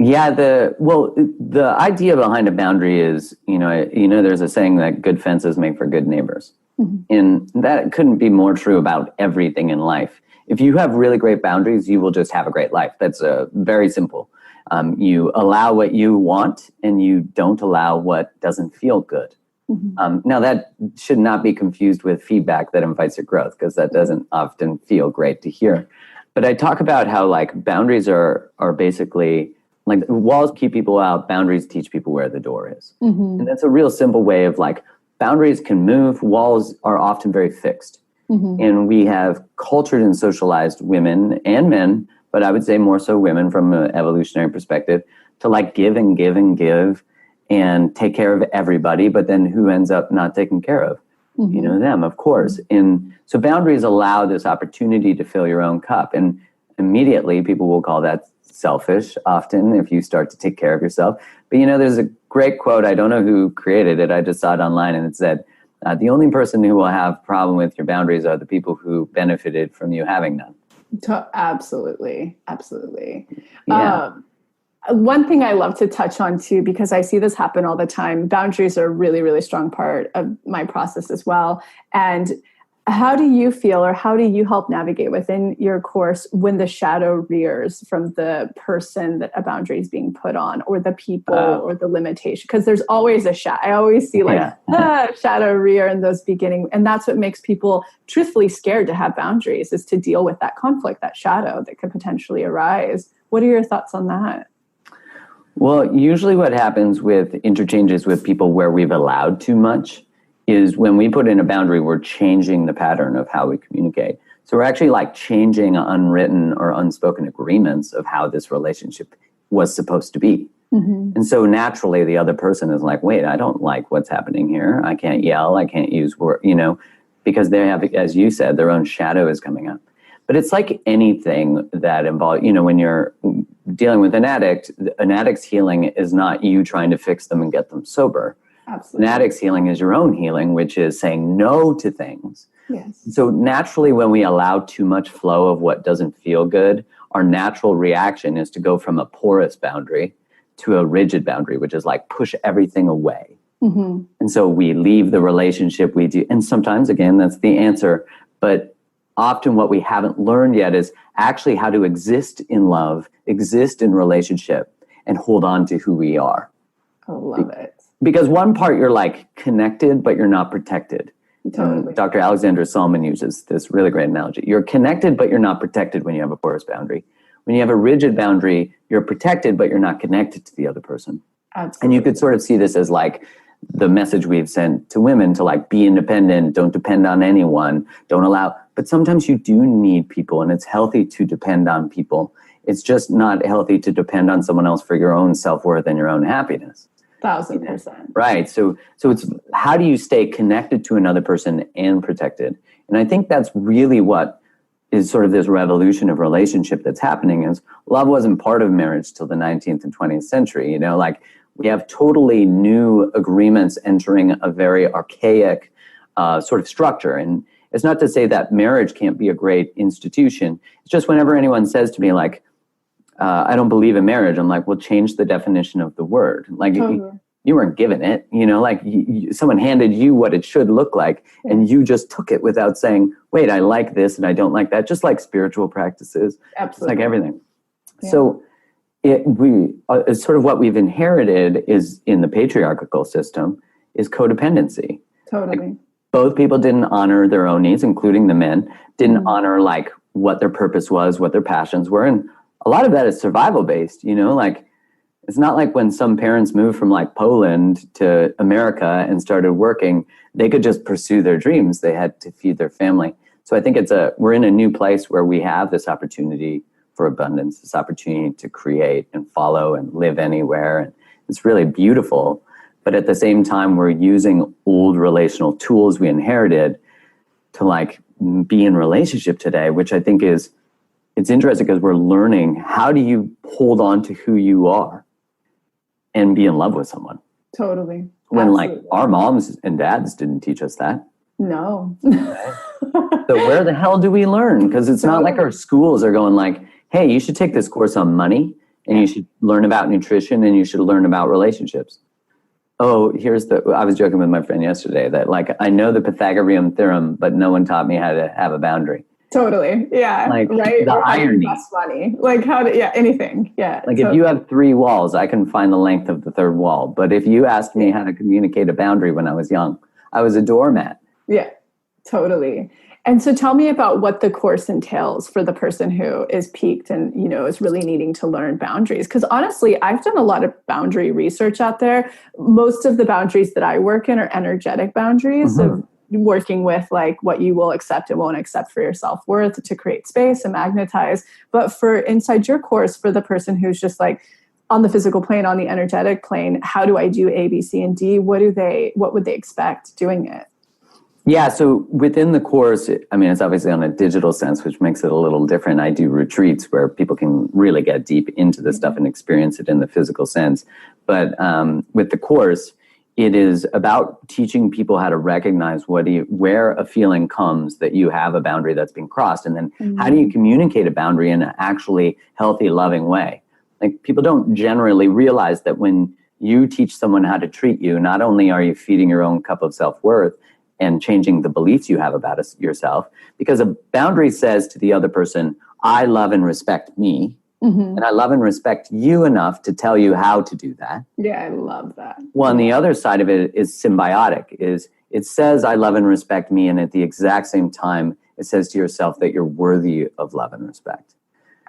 Yeah, the idea behind a boundary is, there's a saying that good fences make for good neighbors. Mm-hmm. And that couldn't be more true about everything in life. If you have really great boundaries, you will just have a great life. That's very simple. You allow what you want and you don't allow what doesn't feel good. Mm-hmm. Now, that should not be confused with feedback that invites your growth, because that doesn't often feel great to hear. But I talk about how boundaries are basically... walls keep people out, boundaries teach people where the door is. Mm-hmm. And that's a real simple way of boundaries can move, walls are often very fixed. Mm-hmm. And we have cultured and socialized women and men, but I would say more so women from an evolutionary perspective, to give and give and give and take care of everybody, but then who ends up not taken care of? Mm-hmm. Them, of course. And so boundaries allow this opportunity to fill your own cup. And immediately people will call that selfish often if you start to take care of yourself. But there's a great quote. I don't know who created it. I just saw it online, and it said, the only person who will have a problem with your boundaries are the people who benefited from you having none. Absolutely. Yeah. One thing I love to touch on too, because I see this happen all the time, boundaries are a really, really strong part of my process as well. And How do you feel, or how do you help navigate within your course when the shadow rears from the person that a boundary is being put on, or the people, or the limitation? Because there's always a shadow. I always see shadow rear in those beginning. And that's what makes people truthfully scared to have boundaries, is to deal with that conflict, that shadow that could potentially arise. What are your thoughts on that? Well, usually what happens with interchanges with people where we've allowed too much is when we put in a boundary, we're changing the pattern of how we communicate. So we're actually like changing unwritten or unspoken agreements of how this relationship was supposed to be. Mm-hmm. And so naturally the other person is like, wait, I don't like what's happening here. I can't yell. I can't use word, because they have, as you said, their own shadow is coming up. But it's like anything that involves, when you're dealing with an addict's healing is not you trying to fix them and get them sober. Absolutely. An addict's healing is your own healing, which is saying no to things. Yes. So naturally, when we allow too much flow of what doesn't feel good, our natural reaction is to go from a porous boundary to a rigid boundary, which is like push everything away. Mm-hmm. And so we leave the relationship, we do. And sometimes, again, that's the answer. But often what we haven't learned yet is actually how to exist in love, exist in relationship, and hold on to who we are. I love it. Because one part you're like connected, but you're not protected. Totally. Dr. Alexander Salman uses this really great analogy. You're connected, but you're not protected when you have a porous boundary. When you have a rigid boundary, you're protected, but you're not connected to the other person. Absolutely. And you could sort of see this as like the message we've sent to women to like be independent, don't depend on anyone, don't allow. But sometimes you do need people, and it's healthy to depend on people. It's just not healthy to depend on someone else for your own self-worth and your own happiness. 1,000%. Right. So it's how do you stay connected to another person and protected? And I think that's really what is sort of this revolution of relationship that's happening. Is love wasn't part of marriage till the 19th and 20th century. Like we have totally new agreements entering a very archaic sort of structure. And it's not to say that marriage can't be a great institution. It's just whenever anyone says to me like, I don't believe in marriage, I'm like, well, change the definition of the word. Like you weren't given it, like someone handed you what it should look like, and you just took it without saying, wait, I like this and I don't like that. Just like spiritual practices. Absolutely. It's like everything. Yeah. So it's sort of what we've inherited is in the patriarchal system is codependency. Totally. Like, both people didn't honor their own needs, including the men, didn't honor like what their purpose was, what their passions were. And a lot of that is survival based, like it's not like when some parents moved from like Poland to America and started working, they could just pursue their dreams. They had to feed their family. So I think we're in a new place where we have this opportunity for abundance, this opportunity to create and follow and live anywhere. And it's really beautiful. But at the same time, we're using old relational tools we inherited to like be in relationship today, which I think it's interesting because we're learning how do you hold on to who you are and be in love with someone. Totally. When Absolutely. like our moms and dads didn't teach us that. No. So where the hell do we learn? Because it's not like our schools are going like, hey, you should take this course on money and you should learn about nutrition and you should learn about relationships. Oh, I was joking with my friend yesterday that like, I know the Pythagorean theorem, but no one taught me how to have a boundary. Totally. Yeah. Like right. The or irony. Money. Like anything. Yeah. Like if you have 3 walls, I can find the length of the 3rd wall. But if you asked me how to communicate a boundary when I was young, I was a doormat. Yeah, totally. And so tell me about what the course entails for the person who is piqued and, is really needing to learn boundaries. Because honestly, I've done a lot of boundary research out there. Most of the boundaries that I work in are energetic boundaries of working with like what you will accept and won't accept for your self-worth to create space and magnetize. But for inside your course, for the person who's just like on the physical plane, on the energetic plane, how do I do A, B, C, and D? What would they expect doing it? Yeah, so within the course, it's obviously on a digital sense, which makes it a little different. I do retreats where people can really get deep into this stuff and experience it in the physical sense. But with the course, it is about teaching people how to recognize where a feeling comes that you have a boundary that's been crossed. And then how do you communicate a boundary in an actually healthy, loving way? Like people don't generally realize that when you teach someone how to treat you, not only are you feeding your own cup of self-worth, and changing the beliefs you have about yourself. Because a boundary says to the other person, I love and respect me. And I love and respect you enough to tell you how to do that. Yeah, I love that. Well, and the other side of it is symbiotic, is it says I love and respect me, and at the exact same time, it says to yourself that you're worthy of love and respect.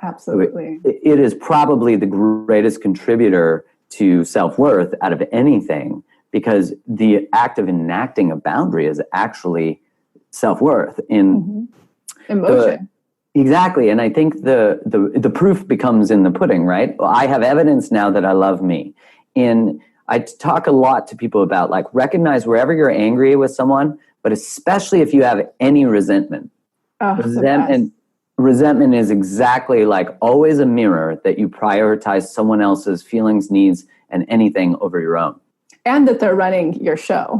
Absolutely. So it is probably the greatest contributor to self-worth out of anything, because the act of enacting a boundary is actually self-worth in emotion. Exactly. And I think the proof becomes in the pudding, right? I have evidence now that I love me. And I talk a lot to people about, like, recognize wherever you're angry with someone, but especially if you have any resentment. Resentment is exactly like always a mirror that you prioritize someone else's feelings, needs, and anything over your own. And that they're running your show.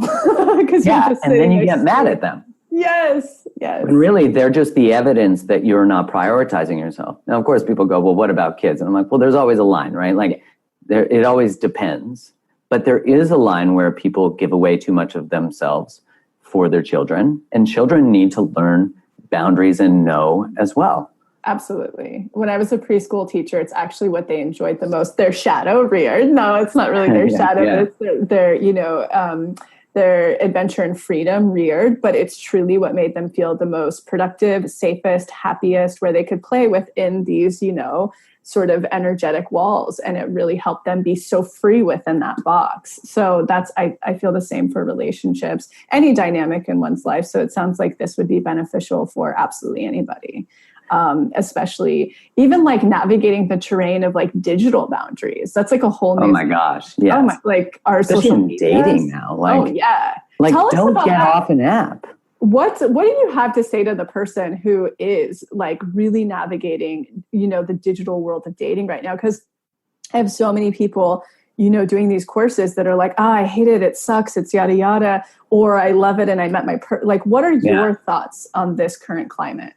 Yeah, and then you get mad at them. Yes. And really, they're just the evidence that you're not prioritizing yourself. Now, of course, people go, well, what about kids? And I'm like, well, there's always a line, right? Like, it always depends. But there is a line where people give away too much of themselves for their children. And children need to learn boundaries and know as well. Absolutely. When I was a preschool teacher, it's actually what they enjoyed the most. Their shadow reared. No, it's not really their shadow. It's their adventure and freedom reared, but it's truly what made them feel the most productive, safest, happiest, where they could play within these, sort of energetic walls. And it really helped them be so free within that box. So I feel the same for relationships, any dynamic in one's life. So it sounds like this would be beneficial for absolutely anybody. Especially even like navigating the terrain of like digital boundaries. That's like a whole new. Oh my gosh! Yes. Like our especially social media dating now. Like, like don't get off an app. What do you have to say to the person who is like really navigating, the digital world of dating right now? Because I have so many people, doing these courses that are like, I hate it, it sucks, it's yada yada, or I love it and I met my like. What are your thoughts on this current climate?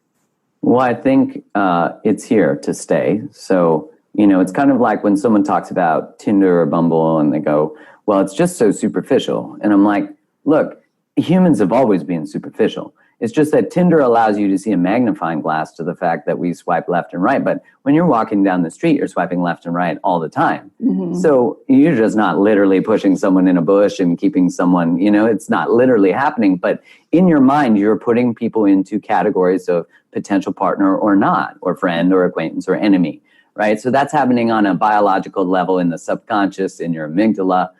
Well, I think it's here to stay. So, it's kind of like when someone talks about Tinder or Bumble and they go, well, it's just so superficial. And I'm like, look, humans have always been superficial. It's just that Tinder allows you to see a magnifying glass to the fact that we swipe left and right. But when you're walking down the street, you're swiping left and right all the time. So you're just not literally pushing someone in a bush and keeping someone, it's not literally happening. But in your mind, you're putting people into categories of potential partner or not, or friend or acquaintance or enemy, right? So that's happening on a biological level in the subconscious, in your amygdala,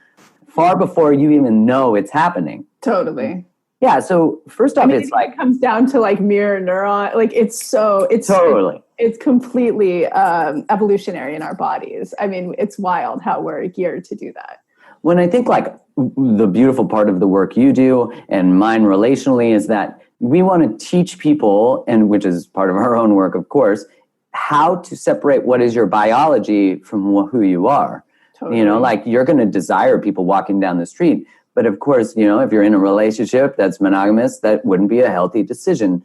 far before you even know it's happening. Totally. Yeah. So first off, it's like, it comes down to like mirror neuron. Like it's totally, it's completely evolutionary in our bodies. I mean, it's wild how we're geared to do that. When I think like the beautiful part of the work you do and mine relationally is that we want to teach people, and which is part of our own work, of course, how to separate what is your biology from who you are. Totally. Like you're going to desire people walking down the street. But of course, if you're in a relationship that's monogamous, that wouldn't be a healthy decision.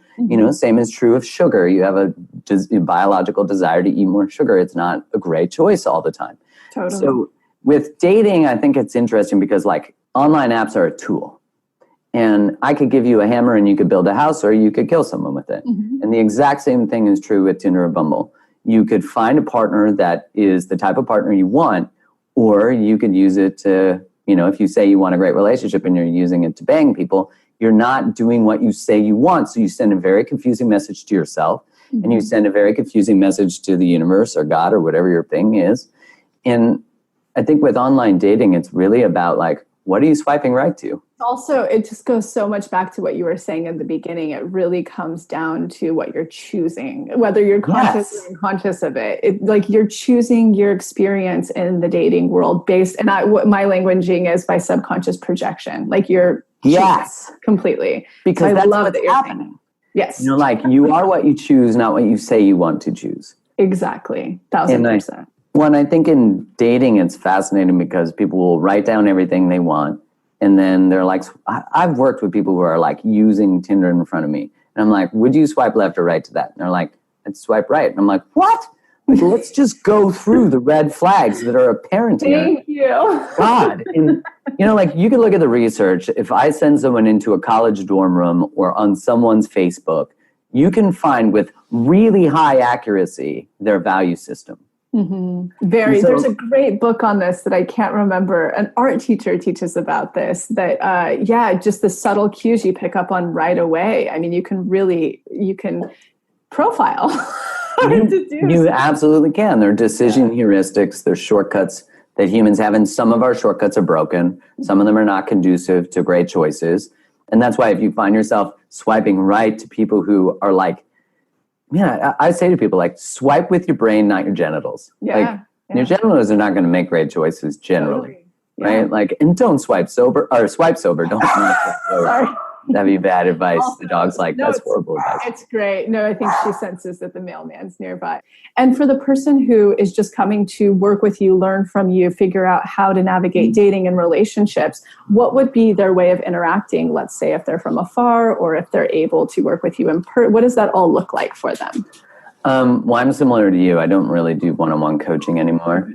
Same is true of sugar. You have a biological desire to eat more sugar. It's not a great choice all the time. Totally. So with dating, I think it's interesting because like online apps are a tool. And I could give you a hammer and you could build a house, or you could kill someone with it. And the exact same thing is true with Tinder or Bumble. You could find a partner that is the type of partner you want, or you could use it to, if you say you want a great relationship and you're using it to bang people, you're not doing what you say you want. So you send a very confusing message to yourself, and you send a very confusing message to the universe or God or whatever your thing is. And I think with online dating, it's really about like, what are you swiping right to? Also, it just goes so much back to what you were saying in the beginning. It really comes down to what you're choosing, whether you're conscious or unconscious of it. Like you're choosing your experience in the dating world based, and what my languaging is by subconscious projection. Like you're completely, because that's what's happening. Yes, like you are what you choose, not what you say you want to choose. Exactly, 1000%. Well, I think in dating, it's fascinating because people will write down everything they want. And then they're like, I've worked with people who are like using Tinder in front of me. And I'm like, would you swipe left or right to that? And they're like, I'd swipe right. And I'm like, what? let's just go through the red flags that are apparent here. Thank you. God. And, like you can look at the research. If I send someone into a college dorm room or on someone's Facebook, you can find with really high accuracy their value system. Mm-hmm. There's a great book on this that I can't remember. An art teacher teaches about this, that, just the subtle cues you pick up on right away. I mean, you can profile. You absolutely can. There are decision heuristics. There's shortcuts that humans have, and some of our shortcuts are broken. Some of them are not conducive to great choices. And that's why if you find yourself swiping right to people who are like, man, I say to people, like, swipe with your brain, not your genitals. Your genitals are not going to make great choices generally, right? Like, and don't swipe sober, or swipe sober. Don't swipe sober. Sorry. That'd be bad advice. The dog's like, that's horrible advice. It's great. No, I think she senses that the mailman's nearby. And for the person who is just coming to work with you, learn from you, figure out how to navigate dating and relationships, what would be their way of interacting? Let's say if they're from afar or if they're able to work with you in person, what does that all look like for them? Well, I'm similar to you. I don't really do one-on-one coaching anymore,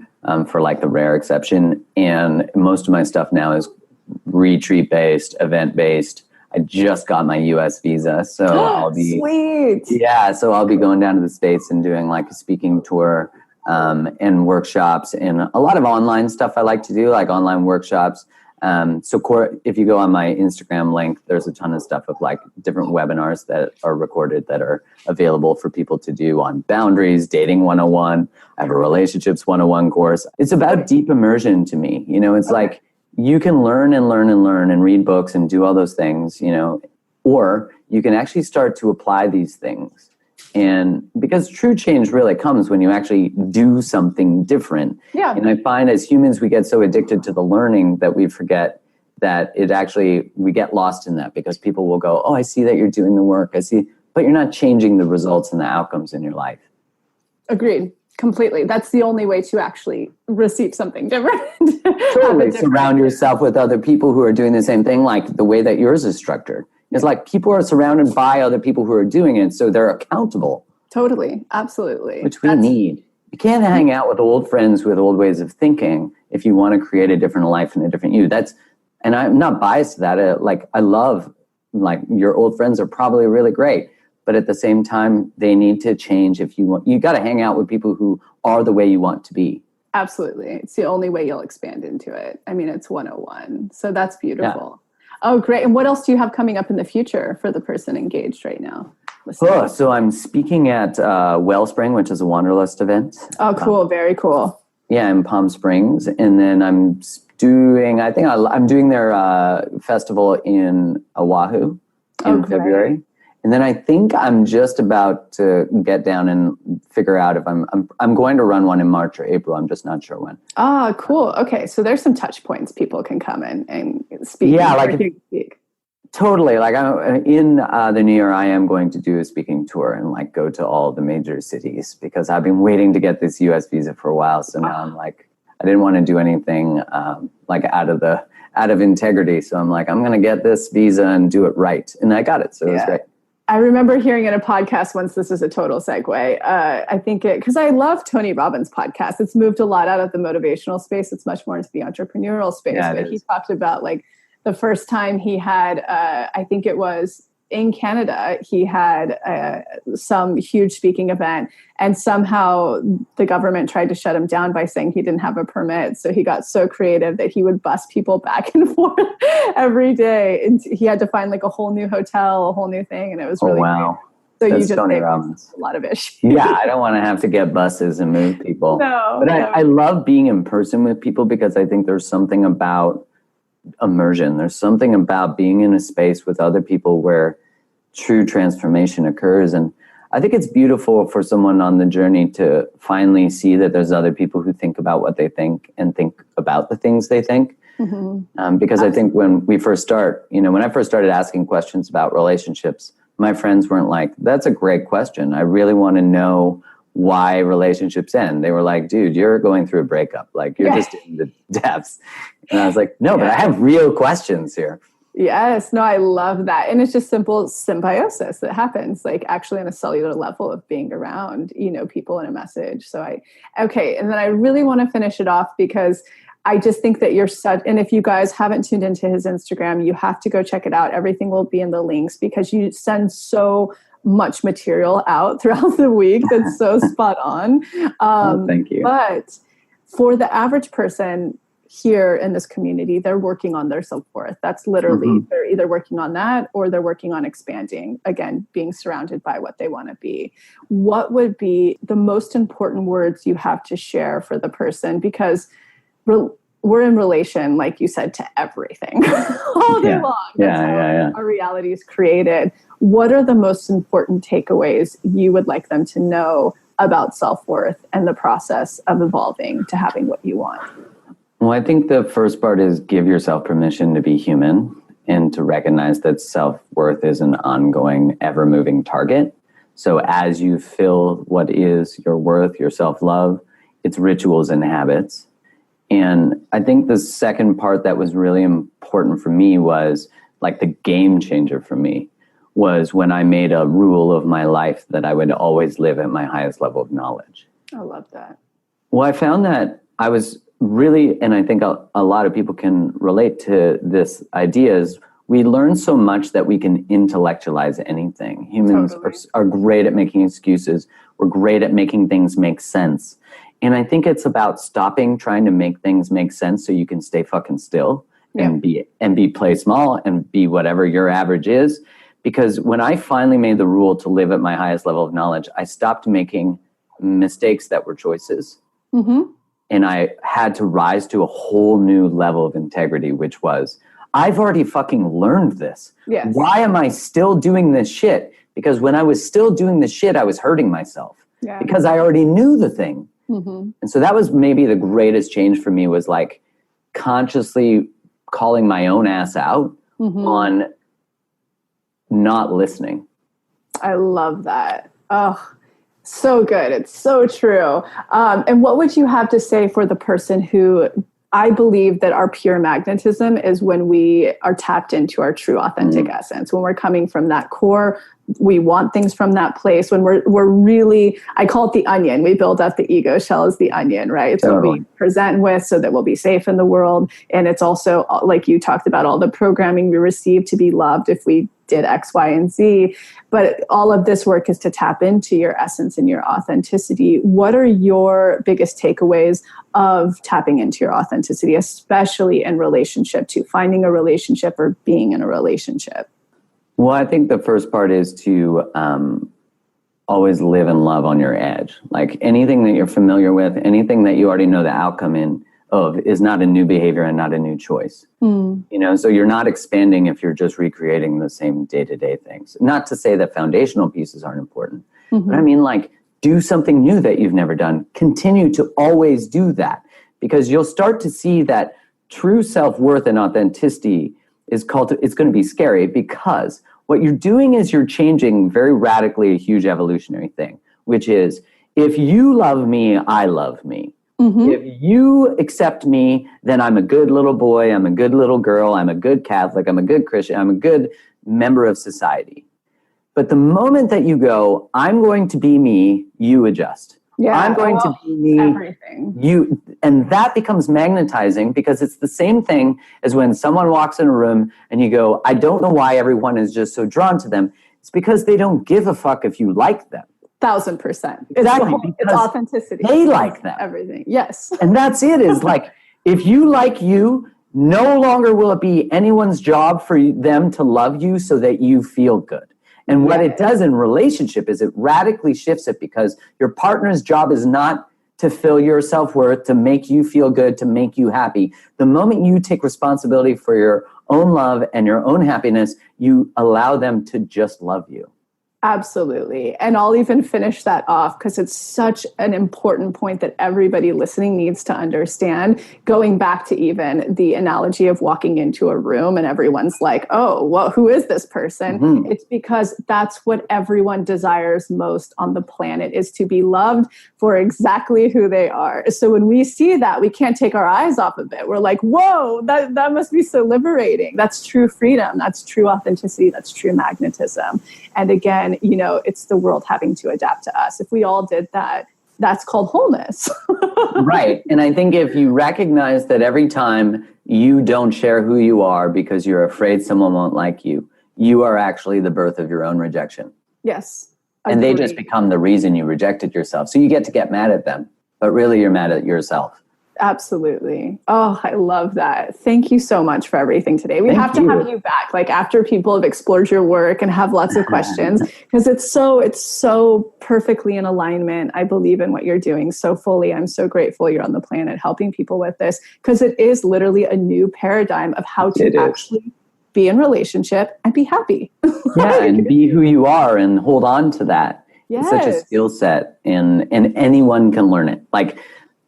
for like the rare exception. And most of my stuff now is retreat-based, event-based. I just got my US visa, so I'll be sweet. Yeah, so I'll be going down to the States and doing like a speaking tour and workshops and a lot of online stuff I like to do, like online workshops. If you go on my Instagram link, there's a ton of stuff of like different webinars that are recorded that are available for people to do on boundaries, dating 101. I have a relationships 101 course. It's about deep immersion to me. It's like, you can learn and read books and do all those things, or you can actually start to apply these things. And because true change really comes when you actually do something different. Yeah. And I find as humans, we get so addicted to the learning that we forget that we get lost in that, because people will go, oh, I see that you're doing the work. I see, but you're not changing the results and the outcomes in your life. Agreed. Completely. That's the only way to actually receive something different. Totally. Surround yourself with other people who are doing the same thing, like the way that yours is structured. It's like people are surrounded by other people who are doing it, so they're accountable. Totally. Absolutely. Which we need. You can't hang out with old friends with old ways of thinking if you want to create a different life and a different you. And I'm not biased to that. I love, your old friends are probably really great. But at the same time, they need to change. If you got to hang out with people who are the way you want to be. Absolutely. It's the only way you'll expand into it. I mean, it's 101. So that's beautiful. Yeah. Oh, great. And what else do you have coming up in the future for the person engaged right now? So I'm speaking at Wellspring, which is a Wanderlust event. Oh, cool. Very cool. Yeah, in Palm Springs. And then I'm doing their festival in Oahu in February. And then I think I'm just about to get down and figure out if I'm going to run one in March or April. I'm just not sure when. Ah, cool. Okay, so there's some touch points people can come in and speak. Yeah, totally. Like in the new year, I am going to do a speaking tour and go to all the major cities, because I've been waiting to get this US visa for a while. So now I'm like, I didn't want to do anything out of integrity. So I'm like, I'm going to get this visa and do it right, and I got it. So it was great. I remember hearing in a podcast once, this is a total segue, I think because I love Tony Robbins' podcast. It's moved a lot out of the motivational space. It's much more into the entrepreneurial space. Yeah, but he talked about the first time he had, I think it was in Canada, he had some huge speaking event, and somehow the government tried to shut him down by saying he didn't have a permit. So he got so creative that he would bus people back and forth every day. And he had to find a whole new hotel, a whole new thing. And it was really wow. Great. So That's you just Tony Robbins. A lot of issues. Yeah, I don't want to have to get buses and move people. No. I love being in person with people, because I think there's something about immersion. There's something about being in a space with other people where true transformation occurs. And I think it's beautiful for someone on the journey to finally see that there's other people who think about what they think and think about the things they think. Mm-hmm. Because I think when I first started asking questions about relationships, my friends weren't like, that's a great question. I really want to know why relationships end. They were like, dude, you're going through a breakup. You're just in the depths. And I was like, no, but I have real questions here. Yes, no, I love that. And it's just simple symbiosis that happens, like actually on a cellular level of being around, people in a message. Okay. And then I really want to finish it off because I just think that you're such, and if you guys haven't tuned into his Instagram, you have to go check it out. Everything will be in the links because you send so much material out throughout the week that's so spot on. Thank you. But for the average person, here in this community, they're working on their self-worth. That's literally, they're either working on that or they're working on expanding, again, being surrounded by what they want to be. What would be the most important words you have to share for the person? Because we're in relation, like you said, to everything all day long. That's how our reality is created. What are the most important takeaways you would like them to know about self-worth and the process of evolving to having what you want? Well, I think the first part is give yourself permission to be human and to recognize that self-worth is an ongoing, ever-moving target. So as you fill what is your worth, your self-love, it's rituals and habits. And I think the second part that was really important for me was like the game changer for me was when I made a rule of my life that I would always live at my highest level of knowledge. I love that. Well, I found that I was really, and I think a lot of people can relate to this idea, is we learn so much that we can intellectualize anything. Humans are great at making excuses. We're great at making things make sense. And I think it's about stopping trying to make things make sense so you can stay fucking still and be play small and be whatever your average is. Because when I finally made the rule to live at my highest level of knowledge, I stopped making mistakes that were choices. And I had to rise to a whole new level of integrity, which was, I've already fucking learned this. Yes. Why am I still doing this shit? Because when I was still doing the shit, I was hurting myself because I already knew the thing. And so that was maybe the greatest change for me, was like consciously calling my own ass out on not listening. I love that. Oh, so good. It's so true. And what would you have to say for the person who, I believe that our pure magnetism is when we are tapped into our true authentic essence, when we're coming from that core, we want things from that place, when we're really, I call it the onion. We build up the ego shell as the onion, right? It's what we present with so that we'll be safe in the world. And it's also, like you talked about, all the programming we receive to be loved if we did X, Y, and Z. But all of this work is to tap into your essence and your authenticity. What are your biggest takeaways of tapping into your authenticity, especially in relationship to finding a relationship or being in a relationship? Well, I think the first part is to always live and love on your edge. Like anything that you're familiar with, anything that you already know the outcome of is not a new behavior and not a new choice. So you're not expanding if you're just recreating the same day-to-day things. Not to say that foundational pieces aren't important, but I mean, like, do something new that you've never done. Continue to always do that, because you'll start to see that true self-worth and authenticity it's going to be scary, because what you're doing is you're changing very radically a huge evolutionary thing, which is, if you love me, I love me. If you accept me, then I'm a good little boy, I'm a good little girl, I'm a good Catholic, I'm a good Christian, I'm a good member of society. But the moment that you go, I'm going to be me, you adjust. I'm going to be me, everything. You, and that becomes magnetizing, because it's the same thing as when someone walks in a room and you go, I don't know why everyone is just so drawn to them. It's because they don't give a fuck if you like them. 1000%. Exactly. It's authenticity. They like them. Everything. Yes. And that's it, is like, if you like you, no longer will it be anyone's job for them to love you so that you feel good. And what it does in relationship is it radically shifts it, because your partner's job is not to fill your self-worth, to make you feel good, to make you happy. The moment you take responsibility for your own love and your own happiness, you allow them to just love you. Absolutely. And I'll even finish that off because it's such an important point that everybody listening needs to understand. Going back to even the analogy of walking into a room and everyone's like, oh, well, who is this person? Mm-hmm. It's because that's what everyone desires most on the planet, is to be loved for exactly who they are. So when we see that, we can't take our eyes off of it. We're like, whoa, that must be so liberating. That's true freedom. That's true authenticity. That's true magnetism. And again, it's the world having to adapt to us. If we all did that, that's called wholeness. Right. And I think if you recognize that every time you don't share who you are because you're afraid someone won't like you, you are actually the birth of your own rejection. Yes. And they just become the reason you rejected yourself. So you get mad at them, but really you're mad at yourself. Absolutely. Oh, I love that. Thank you so much for everything today. We have to have you back, like after people have explored your work and have lots of questions, because it's so perfectly in alignment. I believe in what you're doing so fully. I'm so grateful you're on the planet helping people with this, because it is literally a new paradigm of how to actually be in relationship and be happy. Yeah, and be who you are and hold on to that. Yes. It's such a skill set, and anyone can learn it. Like,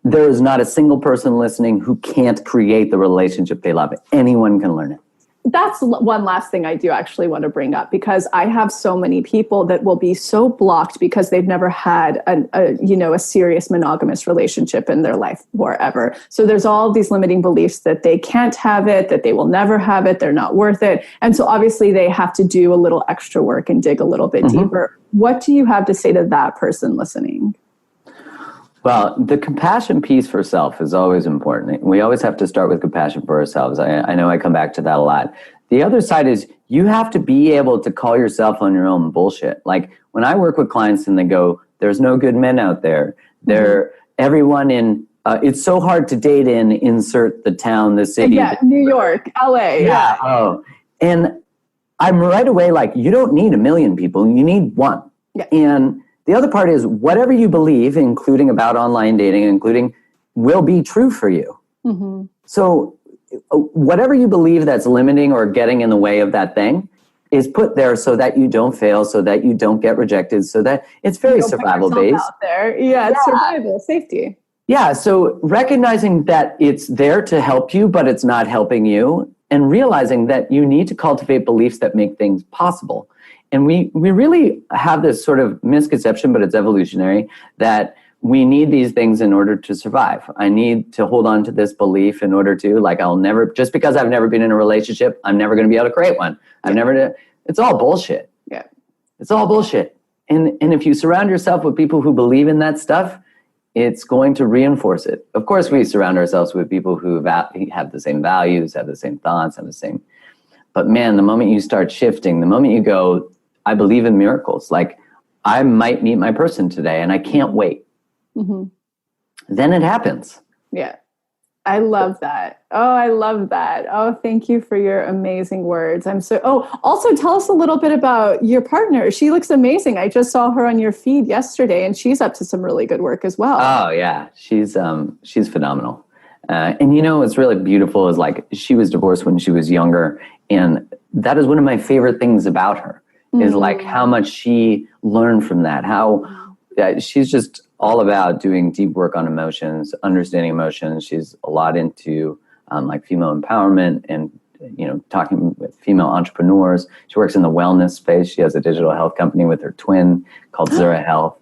there is not a single person listening who can't create the relationship they love. Anyone can learn it. That's one last thing I do actually want to bring up, because I have so many people that will be so blocked because they've never had a serious monogamous relationship in their life forever. So there's all these limiting beliefs that they can't have it, that they will never have it, they're not worth it. And so obviously they have to do a little extra work and dig a little bit deeper. What do you have to say to that person listening? Well, the compassion piece for self is always important. We always have to start with compassion for ourselves. I know I come back to that a lot. The other side is you have to be able to call yourself on your own bullshit. Like when I work with clients and they go, there's no good men out there. Everyone in, it's so hard to date in, insert the town, the city. Yeah, New York, LA. Yeah. Oh, and I'm right away like, you don't need 1 million people. You need one. Yeah. And the other part is whatever you believe, including about online dating, will be true for you. Mm-hmm. So whatever you believe that's limiting or getting in the way of that thing is put there so that you don't fail, so that you don't get rejected, so that it's very survival based. Out there. Yeah, it's survival, safety. Yeah, so recognizing that it's there to help you, but it's not helping you, and realizing that you need to cultivate beliefs that make things possible. And we really have this sort of misconception, but it's evolutionary, that we need these things in order to survive. I need to hold on to this belief in order to, just because I've never been in a relationship, I'm never going to be able to create one. It's all bullshit. Yeah. It's all bullshit. And if you surround yourself with people who believe in that stuff, it's going to reinforce it. Of course, we surround ourselves with people who have the same values, have the same thoughts, but man, the moment you start shifting, the moment you go, I believe in miracles. Like, I might meet my person today and I can't wait. Mm-hmm. Then it happens. Yeah. I love that. Oh, I love that. Oh, thank you for your amazing words. Also tell us a little bit about your partner. She looks amazing. I just saw her on your feed yesterday and she's up to some really good work as well. Oh yeah. She's phenomenal. And what's really beautiful is like, she was divorced when she was younger. And that is one of my favorite things about her. Is like how much she learned from that, how she's just all about doing deep work on emotions, understanding emotions. She's a lot into like female empowerment and, talking with female entrepreneurs. She works in the wellness space. She has a digital health company with her twin called Zura Health.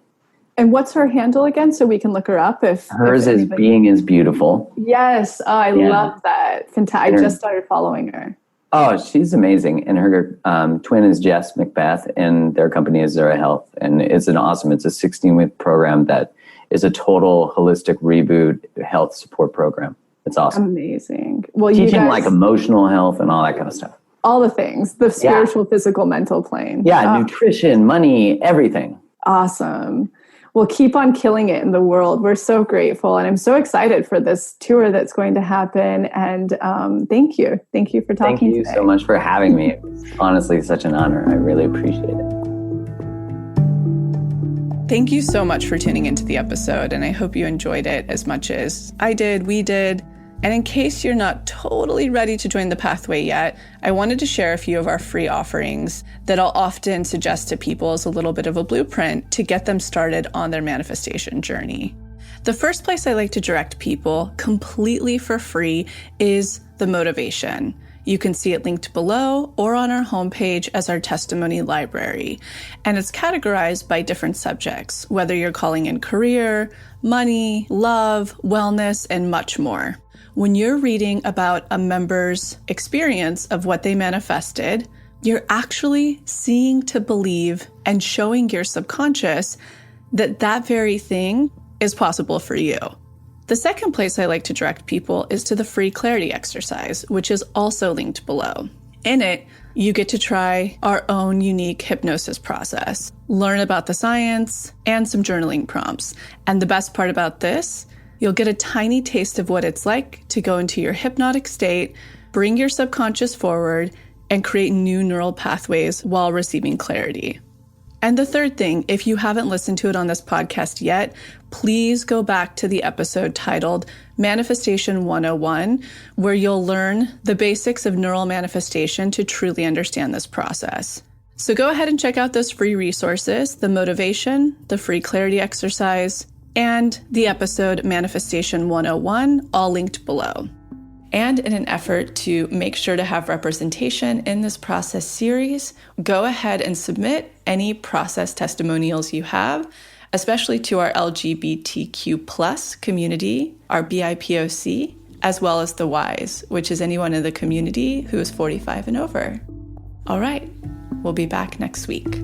And what's her handle again, so we can look her up? Hers is Being is Beautiful. Yes, I love that. Fantastic. I just started following her. Oh, she's amazing. And her twin is Jess Macbeth, and their company is Zura Health. And it's a 16-week program that is a total holistic reboot health support program. It's awesome. Amazing. Well, teaching like emotional health and all that kind of stuff. All the things, the spiritual, physical, mental plane. Yeah, nutrition, money, everything. Awesome. Well, keep on killing it in the world. We're so grateful. And I'm so excited for this tour that's going to happen. And thank you. Thank you for talking today. Thank you so much for having me. It was honestly such an honor. I really appreciate it. Thank you so much for tuning into the episode. And I hope you enjoyed it as much as I did, we did. And in case you're not totally ready to join the pathway yet, I wanted to share a few of our free offerings that I'll often suggest to people as a little bit of a blueprint to get them started on their manifestation journey. The first place I like to direct people completely for free is the motivation. You can see it linked below or on our homepage as our testimony library. And it's categorized by different subjects, whether you're calling in career, money, love, wellness, and much more. When you're reading about a member's experience of what they manifested, you're actually seeing to believe and showing your subconscious that that very thing is possible for you. The second place I like to direct people is to the free clarity exercise, which is also linked below. In it, you get to try our own unique hypnosis process, learn about the science, and some journaling prompts. And the best part about this, you'll get a tiny taste of what it's like to go into your hypnotic state, bring your subconscious forward, and create new neural pathways while receiving clarity. And the third thing, if you haven't listened to it on this podcast yet, please go back to the episode titled Manifestation 101, where you'll learn the basics of neural manifestation to truly understand this process. So go ahead and check out those free resources, the motivation, the free clarity exercise, and the episode Manifestation 101, all linked below. And in an effort to make sure to have representation in this process series, go ahead and submit any process testimonials you have, especially to our LGBTQ plus community, our BIPOC, as well as the Ys, which is anyone in the community who is 45 and over. All right, we'll be back next week.